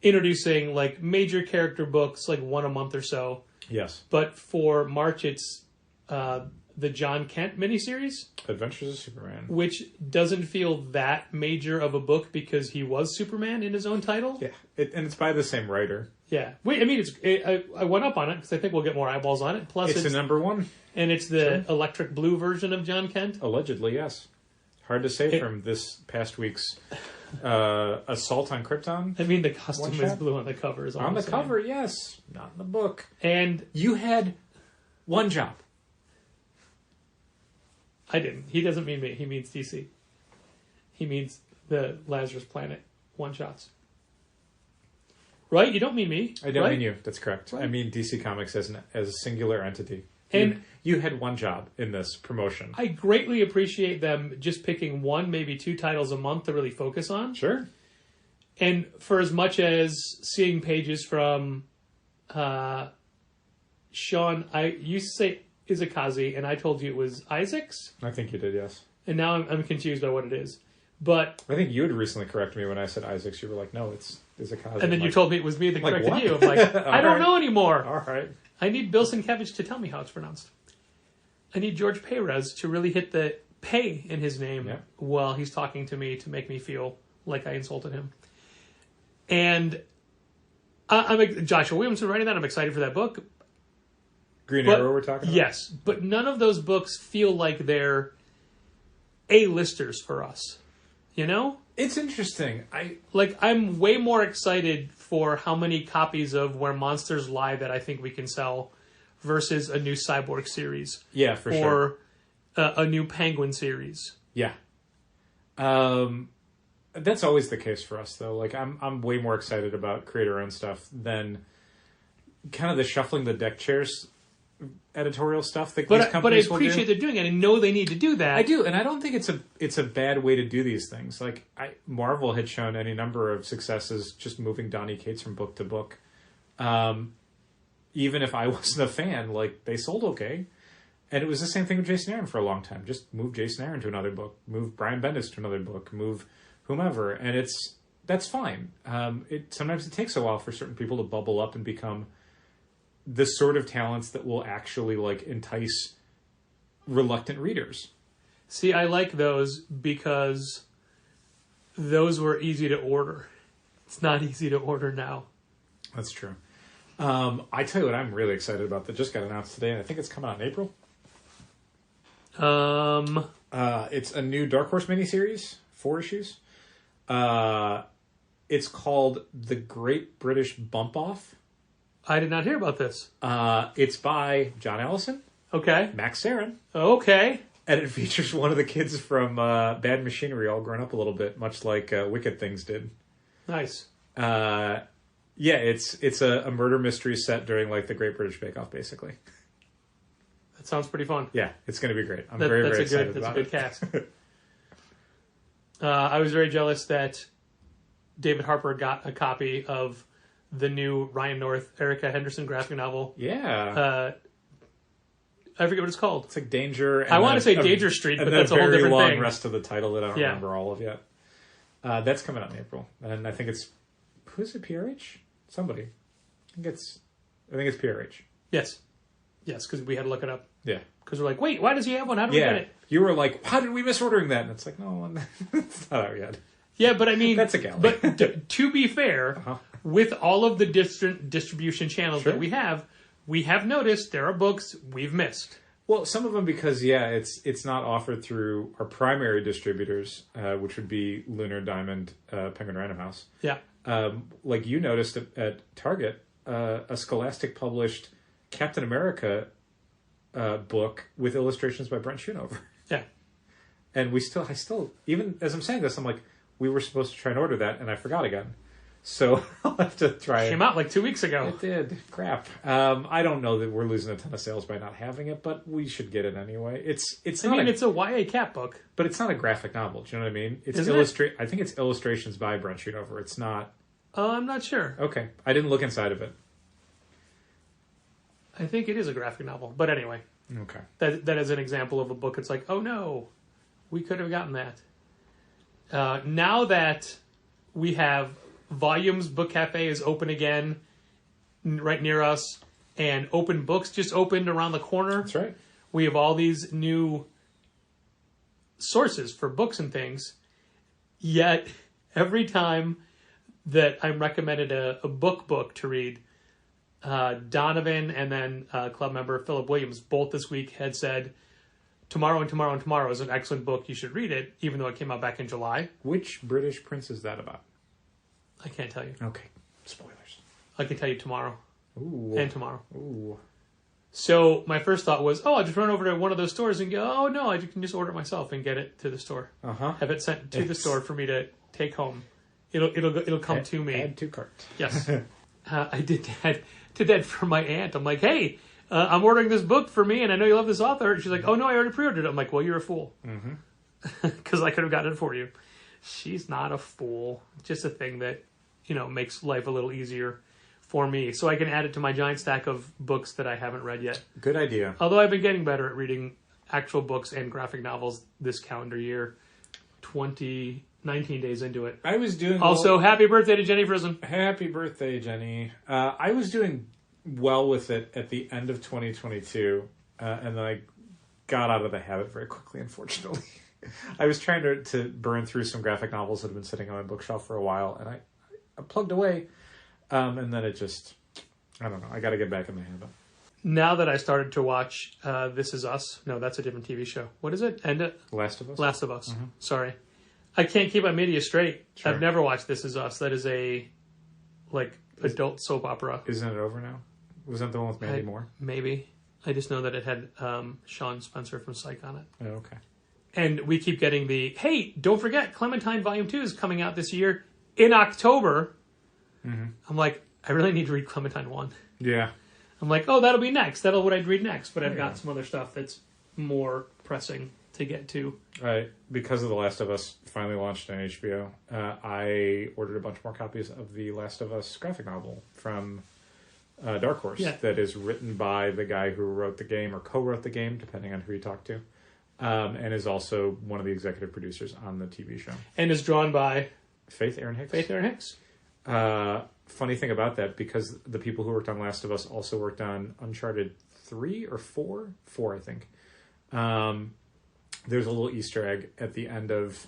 introducing major character books, one a month or so. Yes. But for March, it's the John Kent miniseries, Adventures of Superman, which doesn't feel that major of a book because he was Superman in his own title. Yeah, and it's by the same writer. Yeah. Wait, I mean, I went up on it because I think we'll get more eyeballs on it. Plus, it's the number one. And it's the electric blue version of John Kent. Allegedly, yes. Hard to say from this past week's Assault on Krypton. I mean, the costume is blue on the cover. Is all on the saying. cover, yes. Not in the book. And you had one job. I didn't. He doesn't mean me. He means DC. He means the Lazarus Planet one-shots. Right? You don't mean me. I don't right? mean you. That's correct. Right. I mean DC Comics as a singular entity. And you had one job in this promotion. I greatly appreciate them just picking one, maybe two titles a month to really focus on. Sure. And for as much as seeing pages from Sean, I used to say Izakazi, and I told you it was Isaacs. I think you did, yes. And now I'm confused by what it is. But I think you had recently corrected me when I said Isaacs. You were like, no, it's Izakazi. And then you told me it was me that corrected what? you. I'm like, I don't know anymore. All right. I need Bill Sienkiewicz to tell me how it's pronounced. I need George Perez to really hit the pay in his name while he's talking to me to make me feel like I insulted him. And I'm Joshua Williamson writing that. I'm excited for that book. Green Arrow we're talking about? Yes, but none of those books feel like they're A-listers for us. You know? It's interesting. I'm way more excited for how many copies of Where Monsters Lie that I think we can sell versus a new Cyborg series. Yeah, for sure. Or a new Penguin series. Yeah. That's always the case for us, though. I'm way more excited about creator-owned stuff than kind of the shuffling the deck chairs editorial stuff that these companies will do. But I appreciate they're doing it. I know they need to do that. I do, and I don't think it's a bad way to do these things. Marvel had shown any number of successes just moving Donny Cates from book to book. Even if I wasn't a fan, they sold okay. And it was the same thing with Jason Aaron for a long time. Just move Jason Aaron to another book, move Brian Bendis to another book, move whomever, and that's fine. Sometimes it takes a while for certain people to bubble up and become the sort of talents that will actually entice reluctant readers. See, I like those because those were easy to order. It's not easy to order now. That's true. I tell you what I'm really excited about that just got announced today, and I think it's coming out in April. It's a new Dark Horse miniseries, 4 issues. It's called The Great British Bump Off. I did not hear about this. It's by John Allison, Okay. Max Sarin, Okay. and it features one of the kids from Bad Machinery all grown up a little bit, much like Wicked Things did. Nice. Yeah, it's a murder mystery set during like the Great British Bake Off, basically. That sounds pretty fun. Yeah, it's going to be great. I'm very excited about it. That's a good cast. I was very jealous that David Harper got a copy of the new Ryan North, Erica Henderson graphic novel. Yeah. I forget what it's called. It's like Danger. And I want to say Danger Street, but that's a whole very different long thing. rest of the title that I don't remember all of yet. That's coming out in April, and I think it's who's it? PRH? Somebody. I think it's PRH. Yes, because we had to look it up. Yeah. Because we're like, wait, why does he have one? How did we get it? You were like, how did we miss ordering that? And it's like, no, it's not out yet. Yeah, but I mean, that's a galley. But to be fair, with all of the distribution channels that we have noticed there are books we've missed. Well, some of them because it's not offered through our primary distributors, which would be Lunar, Diamond, Penguin Random House. Yeah. Like you noticed at Target, a Scholastic published Captain America book with illustrations by Brent Schoonover. Yeah. And I still, even as I'm saying this, I'm like, we were supposed to try and order that, and I forgot again. So I'll have to try it. Came out like 2 weeks ago. It did. Crap. I don't know that we're losing a ton of sales by not having it, but we should get it anyway. It's a YA cat book. But it's not a graphic novel. Do you know what I mean? It's I think it's illustrations by Brent Schoonover. It's not. I'm not sure. Okay. I didn't look inside of it. I think it is a graphic novel. But anyway. Okay. That is an example of a book. It's like, oh no, we could have gotten that. Now that we have Volumes Book Cafe is open again right near us, and Open Books just opened around the corner. That's right. We have all these new sources for books and things, yet every time that I'm recommended a book to read, Donovan and then club member Philip Williams both this week had said, Tomorrow and Tomorrow is an excellent book. You should read it, even though it came out back in July. Which British prince is that about? I can't tell you. Okay. Spoilers. I can tell you tomorrow. Ooh. And tomorrow. Ooh. So my first thought was, I'll just run over to one of those stores and go, oh no, I can just order it myself and get it to the store. Have it sent to the store for me to take home. It'll come to me. Add to cart. Yes. I did that for my aunt. I'm like, hey, I'm ordering this book for me, and I know you love this author. She's like, oh no, I already pre-ordered it. I'm like, well, you're a fool. Because I could have gotten it for you. She's not a fool. Just a thing that, makes life a little easier for me. So I can add it to my giant stack of books that I haven't read yet. Good idea. Although I've been getting better at reading actual books and graphic novels this calendar year. 19 days into it. I was doing... Also, happy birthday to Jenny Frison. Happy birthday, Jenny. I was doing well with it at the end of 2022, and then I got out of the habit very quickly, unfortunately. I was trying to burn through some graphic novels that have been sitting on my bookshelf for a while, and I plugged away, and then it just... I don't know. I got to get back in the habit. Now that I started to watch This Is Us... No, that's a different TV show. What is it? Last of Us? Last of Us. Sorry. I can't keep my media straight. Sure. I've never watched This Is Us. That is a adult soap opera. Isn't it over now? Was that the one with Mandy Moore? Maybe. I just know that it had Sean Spencer from Psych on it. Oh, okay. And we keep getting hey, don't forget, Clementine Volume 2 is coming out this year in October. I'm like, I really need to read Clementine 1. Yeah. I'm like, oh, that'll be next. That'll what I'd read next. But I've got some other stuff that's more pressing to get to. Because of The Last of Us finally launched on HBO, I ordered a bunch more copies of the Last of Us graphic novel from Dark Horse that is written by the guy who wrote the game or co-wrote the game, depending on who you talk to, and is also one of the executive producers on the TV show. And is drawn by Faith Erin Hicks. Funny thing about that, because the people who worked on Last of Us also worked on Uncharted 3 or 4? 4, I think. There's a little Easter egg at the end of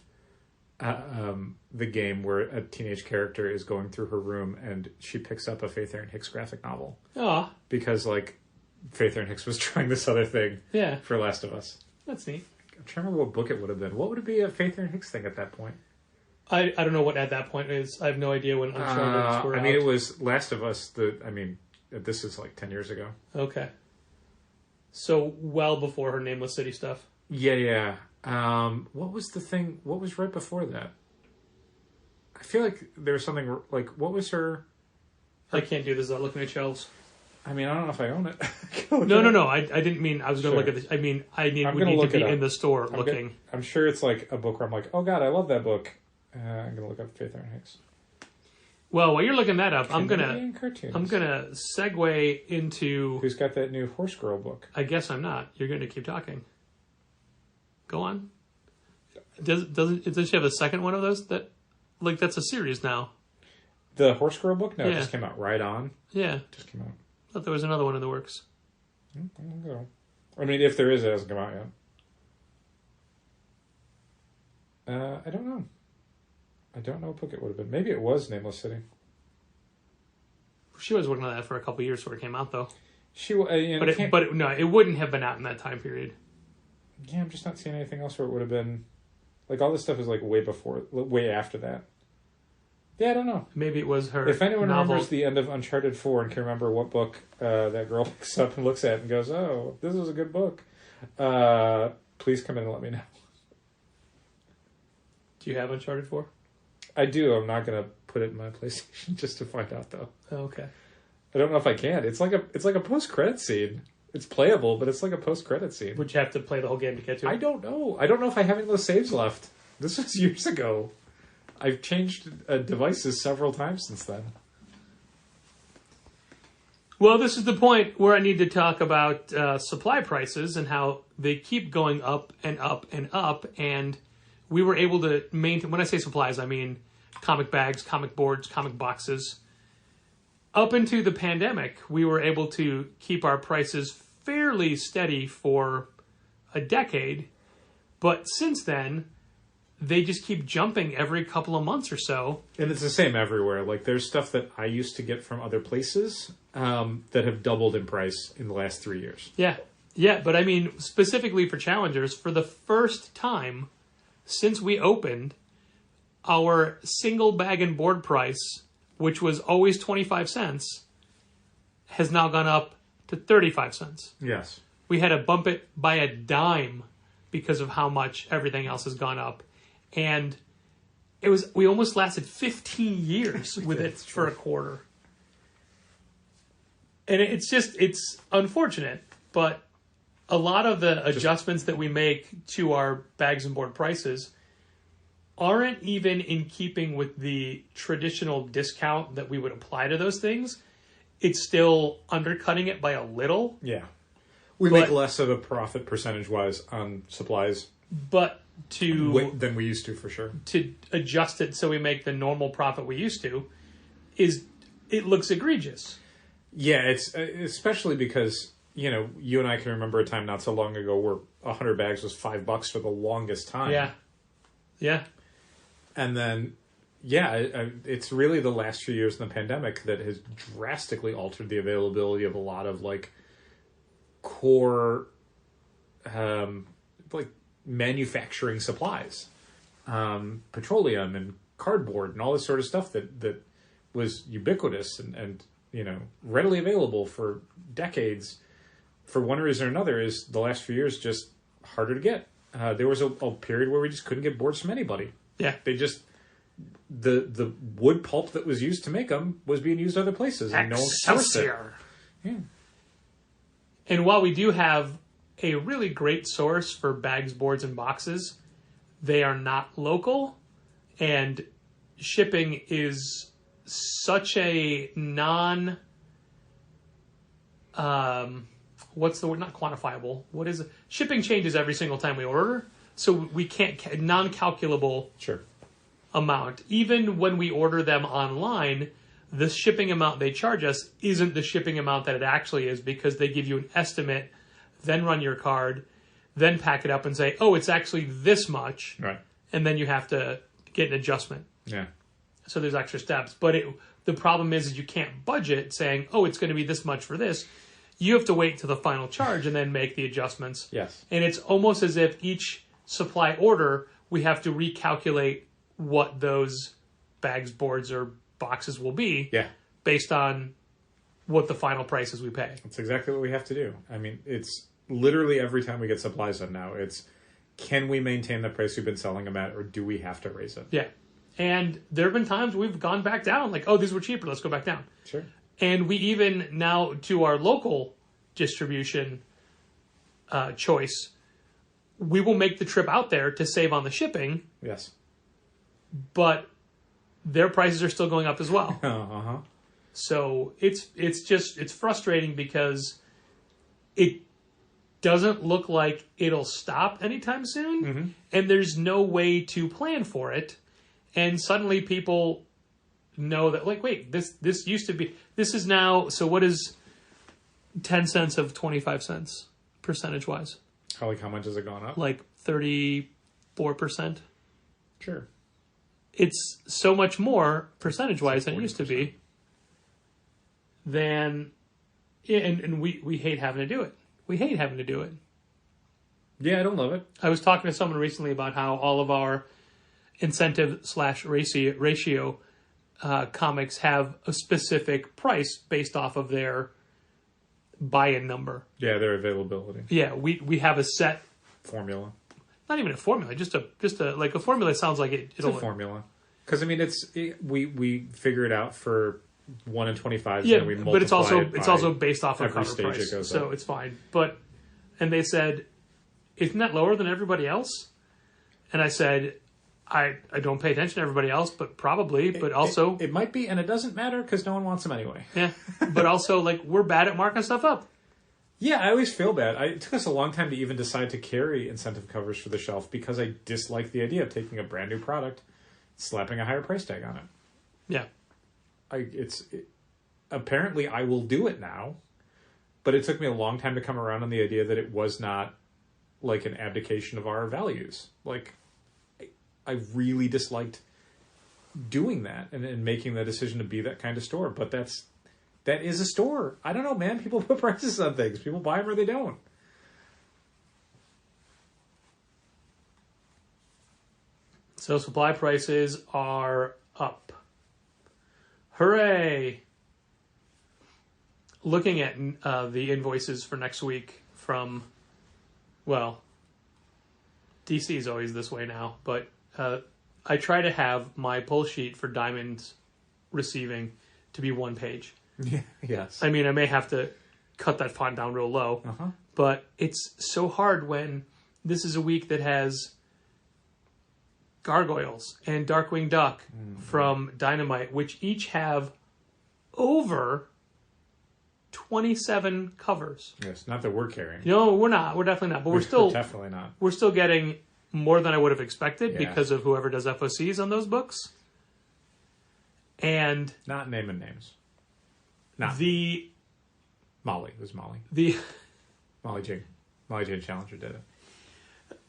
the game where a teenage character is going through her room and she picks up a Faith Erin Hicks graphic novel. Oh. Because, Faith Erin Hicks was trying this other thing for Last of Us. That's neat. I'm trying to remember what book it would have been. What would it be a Faith Erin Hicks thing at that point? I don't know what at that point is. I have no idea when Uncharted were out. it was Last of Us. This is like 10 years ago. Okay. So well before her Nameless City stuff. Yeah. What was the thing? What was right before that? I feel like there was something like, what was her? I can't do this without looking at shelves. I mean, I don't know if I own it. No. I didn't mean I was going to look at this. I mean, we need to be in the store looking. I'm sure it's like a book where I'm like, oh God, I love that book. I'm going to look up Faith Erin Hicks. Well, while you're looking that up, I'm Canadian gonna cartoons. segue into. Who's got that new Horse Girl book? I guess I'm not. You're going to keep talking. Go on. Does she have a second one of those? That's a series now. The Horse Girl book? No, Yeah. It just came out. Right On. Yeah. Just came out. I thought there was another one in the works. I mean, if there is, it hasn't come out yet. I don't know. I don't know what book it would have been. Maybe it was Nameless City. She was working on that for a couple years before it came out, though. No, it wouldn't have been out in that time period. Yeah, I'm just not seeing anything else where it would have been. Like, all this stuff is like way after that. Yeah, I don't know. Maybe it was her. If anyone novel. remembers the end of Uncharted 4 and can remember what book that girl picks up and looks at and goes, oh, this was a good book, please come in and let me know. Do you have Uncharted 4? I do. I'm not going to put it in my PlayStation just to find out, though. Oh, okay. I don't know if I can. It's like a post-credit scene. It's playable, but it's like a post-credit scene. Would you have to play the whole game to get to it? I don't know. I don't know if I have any of those saves left. This was years ago. I've changed devices several times since then. Well, this is the point where I need to talk about supply prices and how they keep going up and up and up. And we were able to maintain, when I say supplies, I mean comic bags, comic boards, comic boxes. Up into the pandemic, we were able to keep our prices fairly steady for a decade. But since then, they just keep jumping every couple of months or so. And it's the same everywhere. Like, there's stuff that I used to get from other places that have doubled in price in the last 3 years. Yeah, but I mean, specifically for Challengers, for the first time since we opened, our single bag and board price, which was always 25 cents, has now gone up to 35 cents. Yes. We had to bump it by a dime because of how much everything else has gone up. And we almost lasted 15 years with it for a quarter. And it's unfortunate, but a lot of the adjustments that we make to our bags and board prices aren't even in keeping with the traditional discount that we would apply to those things. It's still undercutting it by a little. Yeah. We make less of a profit percentage-wise on supplies. But than we used to, for sure. To adjust it so we make the normal profit we used to, it looks egregious. Yeah, it's especially because, you and I can remember a time not so long ago where 100 bags was $5 for the longest time. Yeah. And then, it's really the last few years in the pandemic that has drastically altered the availability of a lot of, like, core, manufacturing supplies, petroleum and cardboard and all this sort of stuff that was ubiquitous and readily available for decades. For one reason or another, is the last few years just harder to get. There was a period where we just couldn't get boards from anybody. Yeah, they just the wood pulp that was used to make them was being used other places, and no one sourced it. Yeah. And while we do have a really great source for bags, boards, and boxes, they are not local, and shipping is such a what's the word? Not quantifiable. What is it? Shipping changes every single time we order, so we can't non-calculable amount. Even when we order them online, the shipping amount they charge us isn't the shipping amount that it actually is, because they give you an estimate, then run your card, then pack it up and say, oh, it's actually this much. Right. And then you have to get an adjustment. Yeah. So there's extra steps. But the problem is you can't budget saying, oh, it's going to be this much for this. You have to wait to the final charge and then make the adjustments. Yes. And it's almost as if each supply order, we have to recalculate what those bags, boards, or boxes will be Yeah. based on what the final prices we pay. That's exactly what we have to do. I mean, it's literally every time we get supplies on now, it's can we maintain the price we've been selling them at, or do we have to raise it? Yeah. And there have been times we've gone back down, like, oh, these were cheaper, let's go back down. Sure. And we even now, to our local distribution choice, we will make the trip out there to save on the shipping, Yes. but their prices are still going up as well. Uh-huh. So it's frustrating because it doesn't look like it'll stop anytime soon, and there's no way to plan for it. And suddenly people know that, like, wait, this used to be, this is now, so what is 10 cents of 25 cents percentage wise? How much has it gone up? Like 34%. Sure. It's so much more percentage wise than it used to be. And we hate having to do it. We hate having to do it. Yeah, I don't love it. I was talking to someone recently about how all of our incentive/ratio comics have a specific price based off of their buy-in number. Yeah, their availability. Yeah, we have a set Formula. not even a formula, just a like a formula sounds like It's a formula. Because, I mean, we figure it out for 1 in 25. Yeah, and we multiply but it's also it by based off of every cover stage price, it goes so up. it's fine. And they said, isn't that lower than everybody else? And I said, I don't pay attention to everybody else, but probably, but also... It might be, and it doesn't matter because no one wants them anyway. Yeah, but also, like, we're bad at marking stuff up. Yeah, I always feel bad. It took us a long time to even decide to carry incentive covers for the shelf because I dislike the idea of taking a brand new product, slapping a higher price tag on it. Yeah. Apparently I will do it now, but it took me a long time to come around on the idea that it was not like an abdication of our values. Like, I really disliked doing that and making the decision to be that kind of store. But that is a store. I don't know, man. People put prices on things. People buy them or they don't. So supply prices are up. Hooray! Looking at the invoices for next week from, well, DC is always this way now, but I try to have my pull sheet for Diamond's receiving to be one page. Yeah. Yes. I mean, I may have to cut that font down real low, but it's so hard when this is a week that has Gargoyles and Darkwing Duck from Dynamite, which each have over 27 covers. Yes. Not that we're carrying. No, we're not. We're definitely not. But we're still definitely not. We're still getting more than I would have expected Yeah. because of whoever does FOCs on those books. And Not naming names. Not the Molly. It was Molly. the Molly Jane Challenger did it.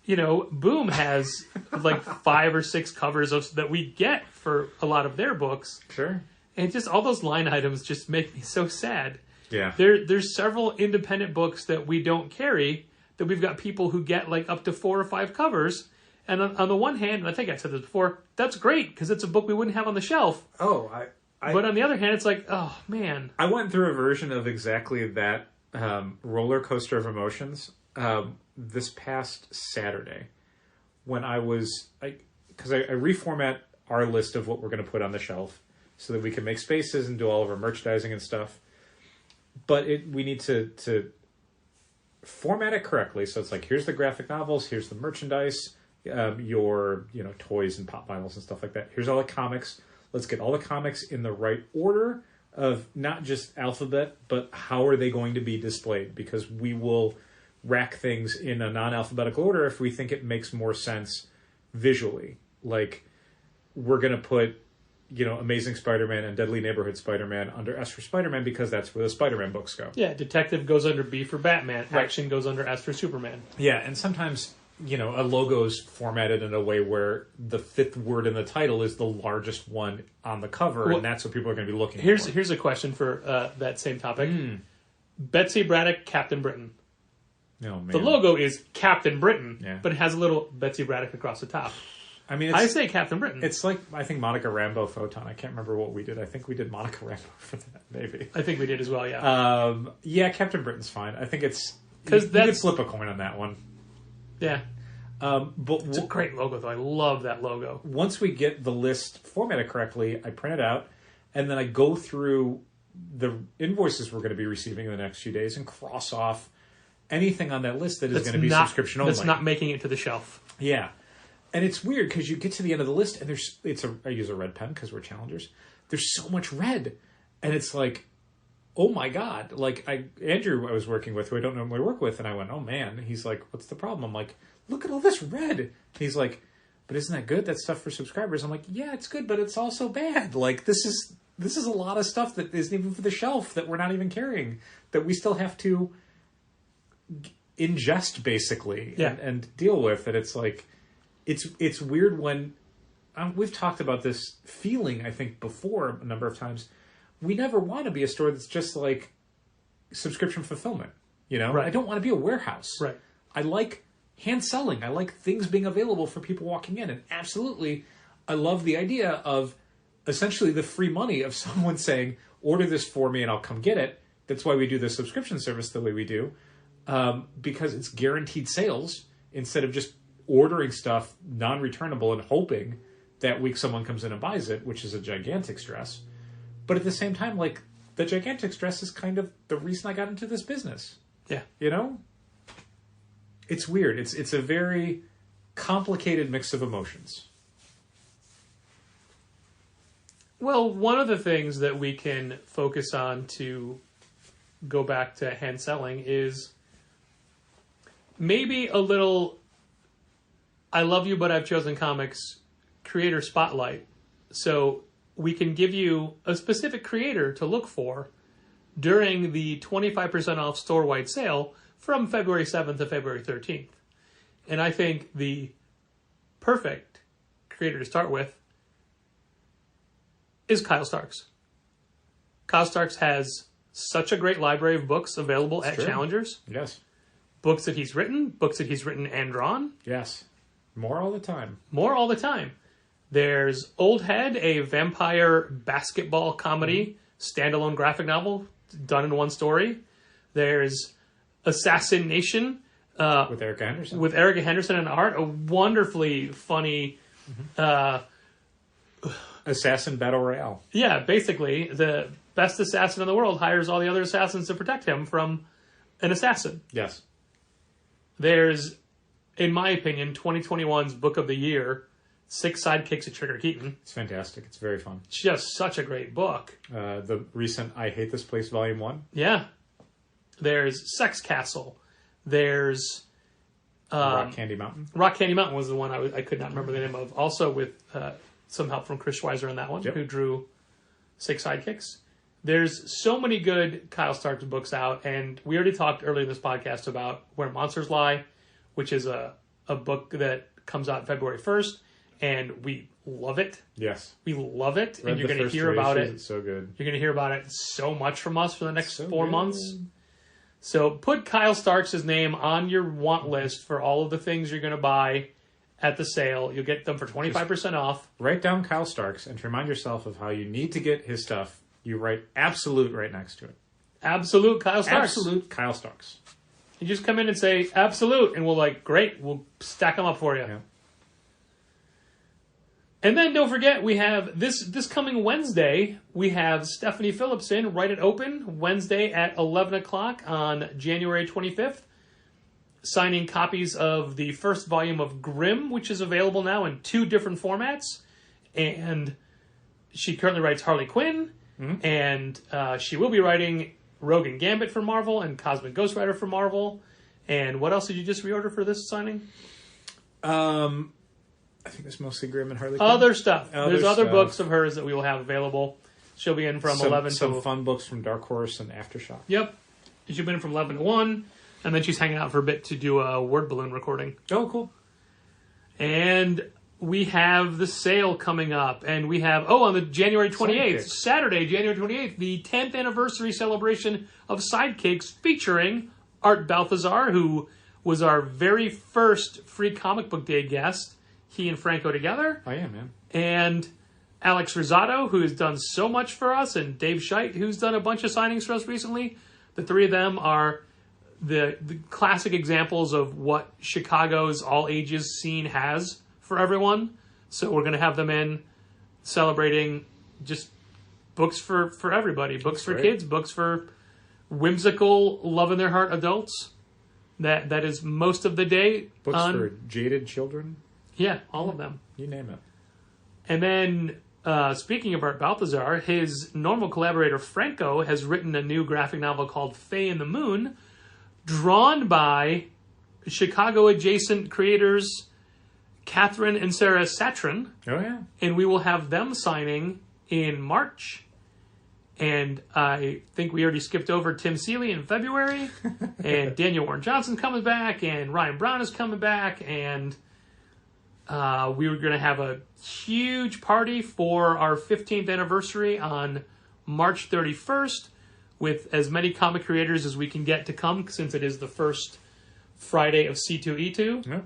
you know, Boom has like 5 or 6 covers that we get for a lot of their books. Sure. And just all those line items just make me so sad. Yeah. There's several independent books that we don't carry that we've got people who get like up to 4 or 5 covers. And on the one hand, and I think I said this before, that's great because it's a book we wouldn't have on the shelf. Oh, But on the other hand, it's like, oh man. I went through a version of exactly that roller coaster of emotions this past Saturday when I was, because I reformat our list of what we're going to put on the shelf so that we can make spaces and do all of our merchandising and stuff. But we need to format it correctly. So it's like, here's the graphic novels, here's the merchandise, your toys and pop vinyls and stuff like that. Here's all the comics. Let's get all the comics in the right order of not just alphabet, but how are they going to be displayed? Because we will rack things in a non-alphabetical order if we think it makes more sense visually. Like, we're going to put, Amazing Spider-Man and Deadly Neighborhood Spider-Man under S for Spider-Man because that's where the Spider-Man books go. Yeah, Detective goes under B for Batman. Right. Action goes under S for Superman. Yeah, and sometimes, a logo's formatted in a way where the 5th word in the title is the largest one on the cover, and that's what people are going to be looking for. Here's a question for that same topic. Betsy Braddock, Captain Britain. Oh, man. The logo is Captain Britain, Yeah. but it has a little Betsy Braddock across the top. I mean, I say Captain Britain. It's like, I think Monica Rambeau Photon. I can't remember what we did. I think we did Monica Rambeau for that, maybe. I think we did as well, yeah. Yeah, Captain Britain's fine. I think it's... Because you could flip a coin on that one. Yeah. But it's a great logo, though. I love that logo. Once we get the list formatted correctly, I print it out, and then I go through the invoices we're going to be receiving in the next few days and cross off anything on that list that is going to be subscription only. That's not making it to the shelf. Yeah. And it's weird because you get to the end of the list and I use a red pen because we're challengers. There's so much red. And it's like, oh my God. Like Andrew I was working with, who I don't normally work with, and I went, oh man. He's like, what's the problem? I'm like, look at all this red. He's like, but isn't that good? That's stuff for subscribers. I'm like, yeah, it's good, but it's also bad. Like this is a lot of stuff that isn't even for the shelf that we're not even carrying, that we still have to ingest basically and deal with. And it's like, it's weird when we've talked about this feeling, I think, before a number of times. We never want to be a store that's just like subscription fulfillment. You know, right. I don't want to be a warehouse. Right. I like hand selling. I like things being available for people walking in. And absolutely, I love the idea of essentially the free money of someone saying, order this for me and I'll come get it. That's why we do the subscription service the way we do. Because it's guaranteed sales instead of just ordering stuff non-returnable and hoping that week someone comes in and buys it, which is a gigantic stress. But at the same time, like, the gigantic stress is kind of the reason I got into this business. Yeah. You know? It's weird. It's a very complicated mix of emotions. Well, one of the things that we can focus on to go back to hand selling is maybe a little I love you, but I've chosen comics creator spotlight. So we can give you a specific creator to look for during the 25% off store-wide sale from February 7th to February 13th. And I think the perfect creator to start with is Kyle Starks. Kyle Starks has such a great library of books available at Challengers. Yes. Books that he's written and drawn. Yes. More all the time. More all the time. There's Old Head, a vampire basketball comedy, standalone graphic novel, done in one story. There's Assassin Nation. With Erica Henderson. With Erica Henderson and art. A wonderfully funny... Assassin Battle Royale. Yeah, basically, the best assassin in the world hires all the other assassins to protect him from an assassin. Yes. There's, in my opinion, 2021's Book of the Year, 6 Sidekicks of Trigger Keaton. It's fantastic. It's very fun. Just such a great book. The recent I Hate This Place Volume 1. Yeah. There's Sex Castle. There's... Rock Candy Mountain. Rock Candy Mountain was the one I could not remember the name of. Also with some help from Chris Schweizer in that one, who drew 6 Sidekicks. There's so many good Kyle Starks books out, and we already talked earlier in this podcast about Where Monsters Lie, which is a book that comes out February 1st, and we love it. Yes. We love it, and you're going to hear about it. It's so good. You're going to hear about it so much from us for the next 4 months. So put Kyle Starks' name on your want list for all of the things you're going to buy at the sale. You'll get them for 25% off. Write down Kyle Starks and to remind yourself of how you need to get his stuff. You write Absolute right next to it. Absolute Kyle Starks. Absolute Kyle Starks. You just come in and say Absolute, and we'll great, we'll stack them up for you. Yeah. And then don't forget, we have this coming Wednesday, we have Stephanie Phillipson, Write It Open, Wednesday at 11 o'clock on January 25th, signing copies of the first volume of Grimm, which is available now in 2 different formats. And she currently writes Harley Quinn, and she will be writing Rogue and Gambit for Marvel and Cosmic Ghost Rider for Marvel. And what else did you just reorder for this signing? I think it's mostly Grimm and Harley Quinn. Other stuff. There's other books of hers that we will have available. She'll be in from 11 to... Some fun books from Dark Horse and Aftershock. Yep. She'll be in from 11 to 1. And then she's hanging out for a bit to do a word balloon recording. Oh, cool. And we have the sale coming up. And we have... on the January 28th, Saturday, January 28th, the 10th anniversary celebration of Sidekicks featuring Art Balthazar, who was our very first Free Comic Book Day guest. he and Franco together. Oh, yeah, man. And Alex Rosado, who has done so much for us, and Dave Scheidt, who's done a bunch of signings for us recently. The three of them are the classic examples of what Chicago's all-ages scene has for everyone. So we're going to have them in celebrating just books for everybody. Books for kids, books for whimsical, love-in-their-heart adults. That is most of the day. Books for jaded children? Yeah, all of them. You name it. And then, speaking of Art Balthazar, his normal collaborator Franco has written a new graphic novel called Faye in the Moon, drawn by Chicago-adjacent creators Catherine and Sarah Satrin. Oh, yeah. And we will have them signing in March. And I think we already skipped over Tim Seeley in February. And Daniel Warren Johnson coming back. And Ryan Brown is coming back. And we were going to have a huge party for our 15th anniversary on March 31st with as many comic creators as we can get to come, since it is the first Friday of C2E2. Yeah.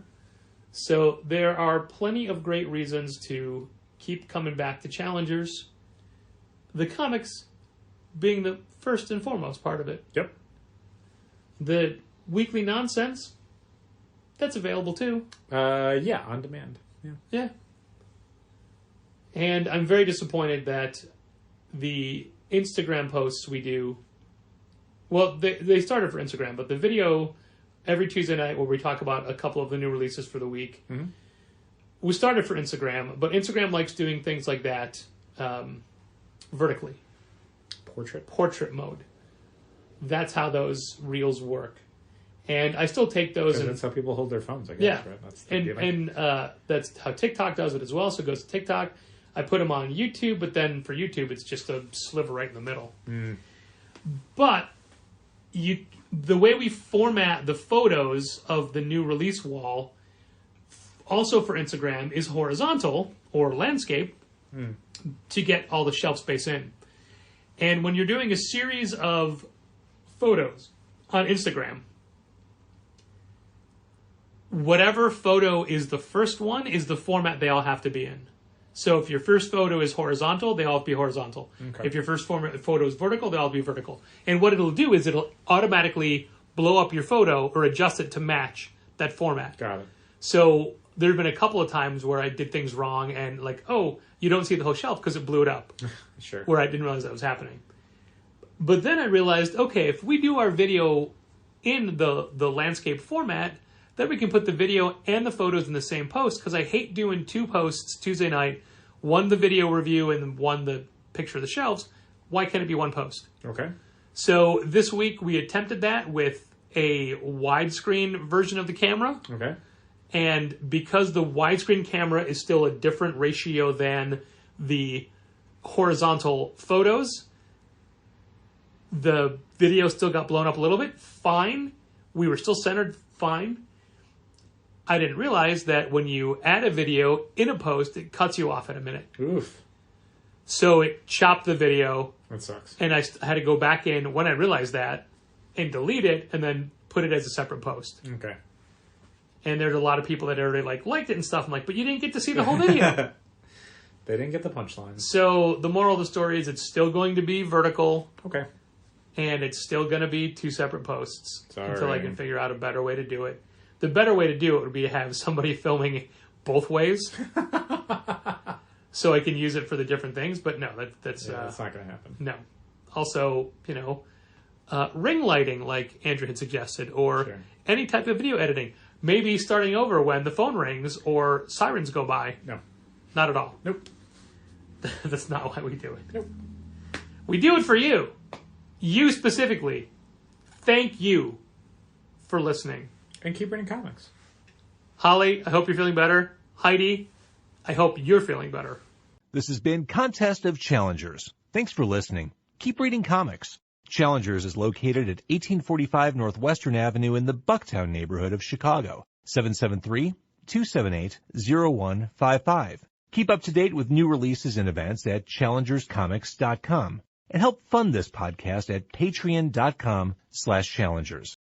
So there are plenty of great reasons to keep coming back to Challengers. The comics being the first and foremost part of it. Yep. The weekly nonsense, that's available too. Yeah, on demand. Yeah. Yeah. And I'm very disappointed that the Instagram posts we do, well, they started for Instagram, but the video every Tuesday night where we talk about a couple of the new releases for the week, we started for Instagram, but Instagram likes doing things like that vertically. Portrait mode. That's how those reels work. And I still take those. And that's how people hold their phones, I guess. Yeah. Right? That's and that's how TikTok does it as well. So it goes to TikTok. I put them on YouTube, but then for YouTube, it's just a sliver right in the middle. But the way we format the photos of the new release wall, also for Instagram, is horizontal or landscape to get all the shelf space in. And when you're doing a series of photos on Instagram, whatever photo is the first one is the format they all have to be in. So if your first photo is horizontal, they all have to be horizontal. Okay. If your first photo is vertical, they all have to be vertical. And what it'll do is it'll automatically blow up your photo or adjust it to match that format. Got it. So there have been a couple of times where I did things wrong and like, oh, you don't see the whole shelf because it blew it up. Sure. Where I didn't realize that was happening. But then I realized, okay, if we do our video in the landscape format, then we can put the video and the photos in the same post, because I hate doing two posts Tuesday night, one the video review and one the picture of the shelves. Why can't it be one post? Okay. So this week we attempted that with a widescreen version of the camera. Okay. And because the widescreen camera is still a different ratio than the horizontal photos, the video still got blown up a little bit. Fine. We were still centered. Fine. I didn't realize that when you add a video in a post, it cuts you off at a minute. Oof. So it chopped the video. That sucks. And I had to go back in when I realized that and delete it and then put it as a separate post. Okay. And there's a lot of people that already liked it and stuff. I'm like, but you didn't get to see the whole video. They didn't get the punchline. So the moral of the story is it's still going to be vertical. Okay. And it's still going to be two separate posts. Sorry. Until I can figure out a better way to do it. The better way to do it would be to have somebody filming both ways. So I can use it for the different things. But no, that's not going to happen. No. Also, ring lighting, like Andrew had suggested, or any type of video editing. Maybe starting over when the phone rings or sirens go by. No. Not at all. Nope. That's not why we do it. Nope. We do it for you. You specifically. Thank you for listening. And keep reading comics. Holly, I hope you're feeling better. Heidi, I hope you're feeling better. This has been Contest of Challengers. Thanks for listening. Keep reading comics. Challengers is located at 1845 Northwestern Avenue in the Bucktown neighborhood of Chicago. 773-278-0155. Keep up to date with new releases and events at challengerscomics.com. And help fund this podcast at patreon.com/challengers.